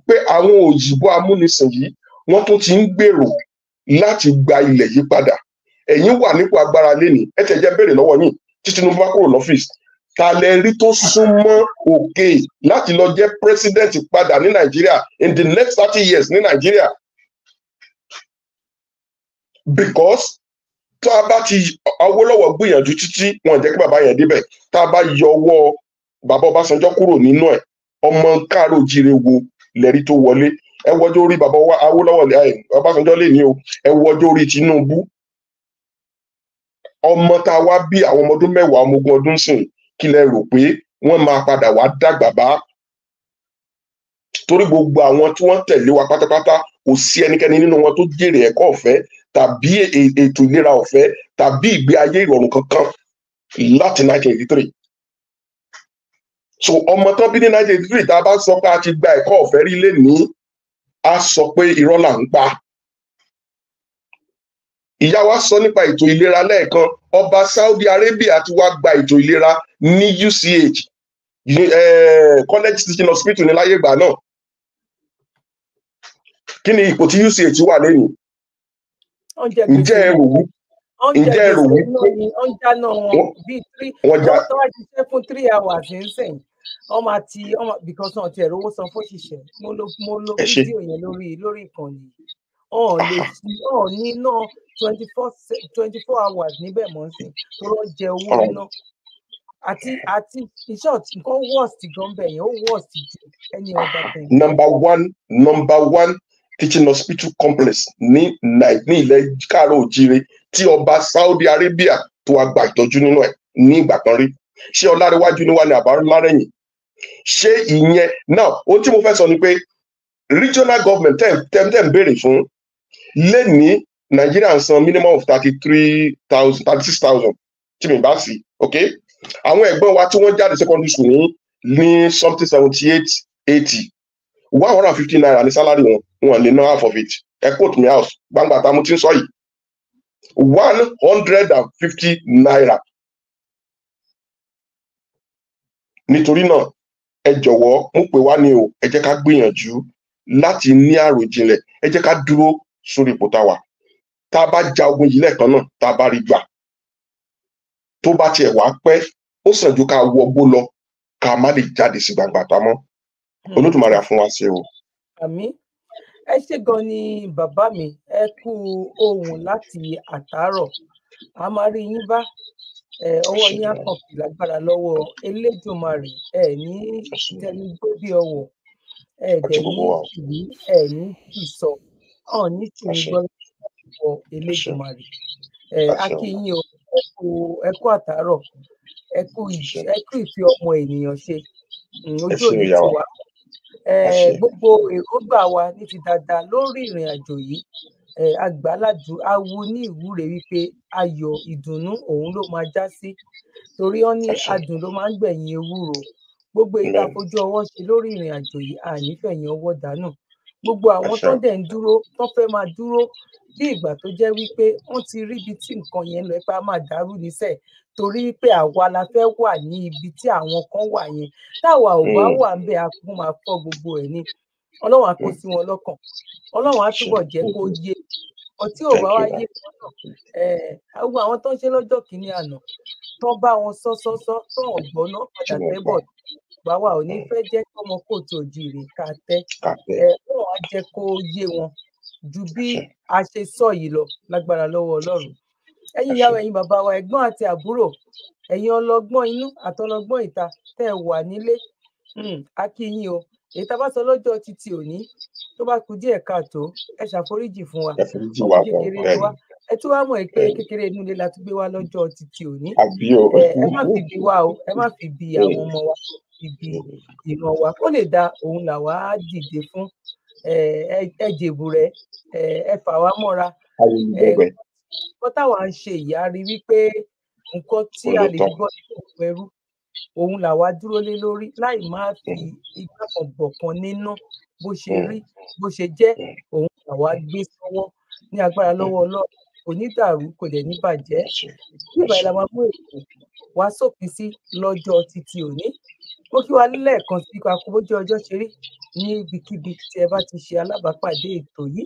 pé àwọn òyìnbó amúnisìn yìí wọ́n tún ti ń gbèrò láti gba ilẹ̀ yìí padà. Ẹ̀yin wà nípò agbára lénìí ẹ tẹ̀ jẹ́ béèrè lọ́wọ́ yín tí Tinubu bá kúrò lọ́fíìsì ta lẹ rí tó súnmọ́ òkè láti lọ jẹ́ president padà ní Nàìjíríà in the next 30 years ní Nàìjíríà because tá a bá ti Awólọ́wọ̀ gbìyànjú títí wọn jẹ́ kí bàbá yẹn débẹ̀ tá a bá yọ ọwọ́ bàbá Ọbásanjọ́ kúrò nínú ẹ̀ ọmọ káàró jíire wo lẹ́rí tó wọlé ẹ wọjọ́ orí bàbá Awólọ́wọ̀ Ọbásanjọ́ lè ní o ẹ wọjọ́ orí Tinubu ọmọ tá a wá bí àwọn ọmọ ọdún 10 ọmọ ogún ọdún sìn kí lẹ rò pé wọ́n máa padà wá dàgbà bá torí gbogbo àwọn tí wọ́n tẹ̀lé wa pátápátá kò sí ẹnikẹ́ni nínú wọn tó jèrè ẹ̀kọ́ ọ̀fẹ́ tàbí ètò ìlera ọ̀fẹ́ tàbí ìgbé ayé ìrọ̀rùn kankan láti 1983. So ọmọ tán bí ní 1983 tá a bá sọ pé a ti gba ẹ̀kọ́ ọ̀fẹ́ rí lénìí a sọ pé irọ́ là ń pa. Ìyá wa sọ nípa ètò ìlera lẹ́ẹ̀kan ọba Saudi Arabia ti wá gba ètò ìlera ní UCH College Teaching Hospital ní láyé ìgbà náà. Kí ni ipò tí UCH wà lẹ́yìn? Ǹjẹ́ ẹ rò wí? Ǹjẹ́ ẹ rò wí? Ọjà náà wọn bíi 3 wọ́n tó wá ṣiṣẹ́ fún 3 hours nísìnyí ọmọ àti ọmọ because wọn ti ẹ̀rọ owó san fún òṣìṣẹ́ mo lo fídíò yẹn lórí ìkànnì ọ̀n ní náà 24 hours níbẹ̀ mọ́ sí tó lọ jẹ owó iná àti iṣẹ́ nǹkan worst gan bẹ̀ yẹn ó worst ju any other thing. Number one teaching hospital complex ní ilẹ̀ káàró òjíire tí ọba Saudi Arabia tó wá gba ìtọ́jú nínú ẹ̀ ní ìgbà kan rí ṣé ọlárẹ̀wájú ni wà ní àbárọ̀lárẹ̀yìn ṣé ìyẹn náà ohun tí mo fẹ́ sọ ni pé regional government tẹ̀ ń béèrè fún lẹ́ni Nàìjíríà ń san minimum of 36,000 tí mi bá sí ok àwọn ẹ̀gbọ́n wa tí wọ́n jáde secondary school ní something 78-80 150 naira ní salary wọn lè ná half of it ẹ quote me house gbangba tá mo ti ń sọ yìí 150 naira. Nítorí náà ẹ jọ̀wọ́ mo pè wá ní o ẹ jẹ́ ká gbìyànjú láti ní àròjinlẹ̀ ẹ jẹ́ ká dúró sórí ipò tá a wà tá a bá ja ogun yìí lẹ́ẹ̀kan náà tá a bá rí gbà tó bá tiẹ̀ wá pẹ́ ó sàn ju ká wọgbó lọ ká má lè jáde sí gbangba tá mọ́ Olódùmarè á fún wa ṣe o. Àmín. Ẹ ṣé gan ni bàbá mi ẹ kú ohùn láti àtàárọ̀ a máa rí yín bá ọwọ́ yín á kàn kì lágbára lọ́wọ́ Elédùmarè ní tẹnugbó bí ọwọ́ dẹ̀ ní ìwí ní ìsọ ní tìǹgbọ́ lọ́wọ́ Elédùmarè a kí yín o ẹ kú àtàárọ̀ ẹ kú ìfẹ́ ọmọ ènìyàn ṣe ojú òní ti wà gbogbo èròǹgbà wa ní ti dáadáa lórí ìrìn àjò yìí àgbàládù awo ní ìwúre wípé ayọ̀ ìdùnnú òun ló máa já sí torí wọn ní adùn ló máa ń gbẹ̀yìn ewúro gbogbo ìta fojú ọwọ́ ṣe lórí ìrìn àjò yìí ànífẹ̀yìn ọwọ́ dànù gbogbo àwọn tó dẹ̀ ń dúró tó fẹ́ máa dúró bí ìgbà tó jẹ́ wípé wọ́n ti rí ibi tí nǹkan yẹn lọ ipá máa dàrú níṣẹ́ torí pé àwa la fẹ́ wà ní ibi tí àwọn kan wà yẹn táwa ò bá wà ń bẹ̀ a kún máa fọ́ gbogbo ẹ̀ ní ọlọ́run á kó sí wọn lọ́kàn ọlọ́run á túbọ̀ jẹ́ kó yé ọtí ò bá wá yé wọn náà gbogbo àwọn tó ń ṣe lọ́jọ́ kìíní àná tó bá wọn sọ́sọ́sọ́ tó ọ̀gbọ́n náà padà tẹ́bọ̀ bá wa ò ní fẹ́ jẹ́ kọ́mọ kóòtù òjìrè ká tẹ́ wọn á jẹ́ kó yé wọn ju bí a ṣe sọ yìí lọ lágbára lọ́wọ́ ọlọ́run ẹ̀yin ìyàwó ẹ̀yin bàbá wa ẹ̀gbọ́n àti àbúrò ẹ̀yin ọlọ́gbọ́n inú àtọlọ́gbọ́n ìta tẹ́ ẹ wà nílé a kí yín o èyí tá a bá sọ lọ́jọ́ títí òní tó bá kù díẹ̀ káàtó ẹ ṣàforíjì fún wa kékeré ni wá ẹ tún wá mọ̀ pé kékeré inú ilé la tún gbé wá lọ́jọ́ títí òní ẹ má fi bí wa o ẹ má fi bí àwọn ọmọ wa ibi ìran wa kó lè da òun là wá dìde fún ẹ jèbù rẹ ẹ fà wá mọ́ra nǹkan táwa ń ṣe ìyá rí wípé nǹkan tí a lè gbọ́ nínú ẹrú òun làwa dúró lé lórí láì má fi igbá kan bọ̀ kan nínú bó ṣe rí bó ṣe jẹ́ òun làwa gbé sọ́wọ́ ní agbára lọ́wọ́ ọlọ́run kò ní dàrú kò dẹ̀ ní bàjẹ́ nígbà yìí la máa mú ètò wá sópin sí lọ́jọ́ títí òní ó kí wa lẹ́ẹ̀kan sí papọ̀ bójú ọjọ́ ṣe rí ní ibikíbi tí ẹ bá ti ṣe alábàápàdé ètò yìí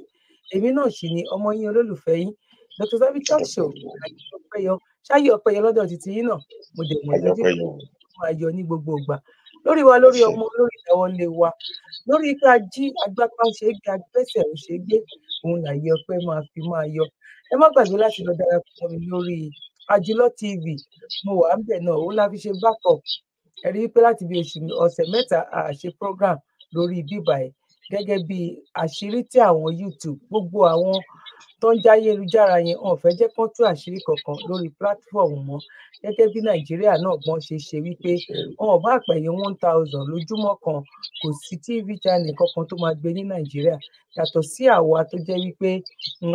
èmi náà sì ni ọmọ yín olólùfẹ́ yín Dr. Zabby Talk Show ṣáyé ọpẹyọ lọ́dọ̀ títí yín náà mo dẹ̀ mọ̀ lójú máa yọ ní gbogbo ìgbà lórí wa lórí ọmọ lórí ìdáwọ́lé wa lórí ipa jí agbápá ṣe é gbé agbẹ́sẹ̀ ò ṣe é gbé òun làyè ọpẹ́ máa fi máa yọ ẹ má gbàgbé láti lọ darapọ̀ mi lórí Àjùlọ TV mo wà ń bẹ̀ náà òun la fi ṣe backup ẹ rí i pé láti bí ọ̀sẹ̀ mẹ́ta a ṣe program lórí bíbà ẹ̀ gẹ́gẹ́ bí àṣírí tí àwọn YouTube gbogbo àwọn tó ń jáyélujára yẹn wọn fẹ́ jẹ́ kán tú àṣírí kankan lórí platform mọ́ gẹ́gẹ́ bí Nàìjíríà náà gbọ́n ṣe wípé wọn ò bá pẹ̀yìn 1000 lójúmọ́ kan kò sí TV channel kankan tó máa gbé ní Nàìjíríà yàtọ̀ sí àwa tó jẹ́ wípé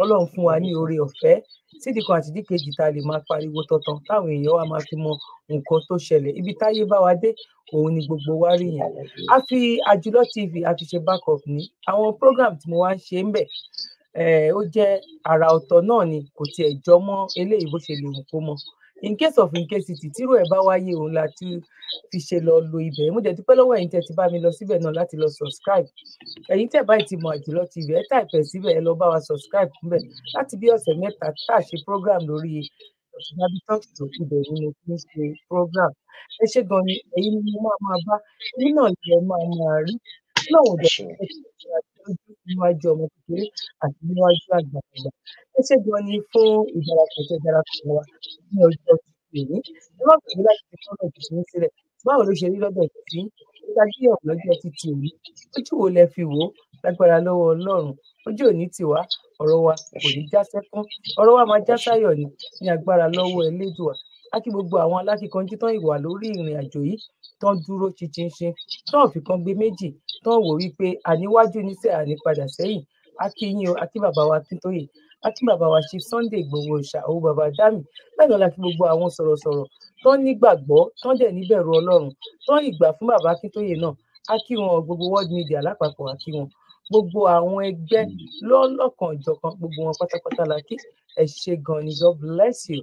Ọlọ́run fún wa ní oore ọ̀fẹ́ sídìí kan àti díkejì tá a lè máa pariwo tọ̀tàn táwọn èèyàn wa máa fi mọ nǹkan tó ṣẹlẹ̀ ibi táyé bá wa dé òun ni gbogbo wa rí yẹn a fi Àjùlọ TV a fi ṣe backup ní àwọn program tí mo wá ń ṣe ń bẹ̀ ó jẹ́ àrà ọ̀tọ̀ náà ni kò tiẹ̀ jọ mọ́ eléyìí bó ṣe lè wù kó mọ́ in case of incasity tírò ẹ̀ bá wáyé òun la ti fi ṣe lọ lo ibẹ̀ mo dẹ̀ dúpẹ́ lọ́wọ́ ẹ̀yin tẹ́ ti bá mi lọ síbẹ̀ náà láti lọ subscribe ẹ̀yin tẹ́ báyìí ti mọ Àjùlọ TV ẹ táìpẹ̀ síbẹ̀ ẹ lọ bá wa subscribe níbẹ̀ láti bí ọ̀sẹ̀ mẹ́ta tá a ṣe program lórí Dr. Zabby Talk Show ibẹ̀ ni mo fi ń ṣe program ẹ ṣé gan ni ẹ̀yin ni mo máa bá ẹ̀yin náà ni ẹ máa rí lọ́wọ́ dẹ̀ níwájú ọmọ kékeré àti níwájú àgbàlagbà ẹ ṣé gan ni fún ìdarapọ̀ tẹ́ darapọ̀ wa ní ọjọ́ tìrì ẹ má gbàgbé láti fi fọ́nà tuntun sílẹ̀ báwo ló ṣe rí lọ́dọ̀ títí nígbà tí ọ̀pọ̀ lọ́jọ́ títí òní ojú wo lẹ fi wò ó lágbára lọ́wọ́ Ọlọ́run ojú òní tiwa ọ̀rọ̀ wa kò ní já sẹ́kún ọ̀rọ̀ wa máa já sáyọ̀ ní agbára lọ́wọ́ Elédùà á kí gbogbo àwọn alákìkanjú tán ìwà lórí ìrìn àjò yìí tán dúró ṣinṣin tán fi kan gbé méjì tán wò wípé àníwájú níṣẹ́ ànípadà sẹ́yìn á kí yín o á kí bàbá wa Akíntóyè á kí bàbá wa Chief Sunday Igboho Òòṣà òun bàbá Dámì bẹ́ẹ̀ náà la fi gbogbo àwọn sọ̀rọ̀sọ̀rọ̀ tán nígbàgbọ́ tán dẹ̀ níbẹ̀rù Ọlọ́run tán ìgbà fún bàbá Akíntóyè náà á kí wọn gbogbo world media lápapọ̀ á kí wọn gbogbo àwọn ẹgbẹ́ lọ́lọ́kan-ò-jọ̀kan gbogbo wọn pátápátá la kí ẹ ṣé gan ni God bless you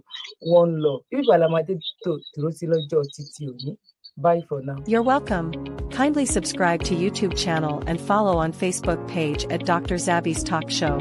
one love ibi ìbàlámadé tó dúró sí lọ́jọ́ títí òní. Bye for now. You're welcome. Kindly subscribe to YouTube channel and follow on Facebook page at Dr. Zabby's Talk Show.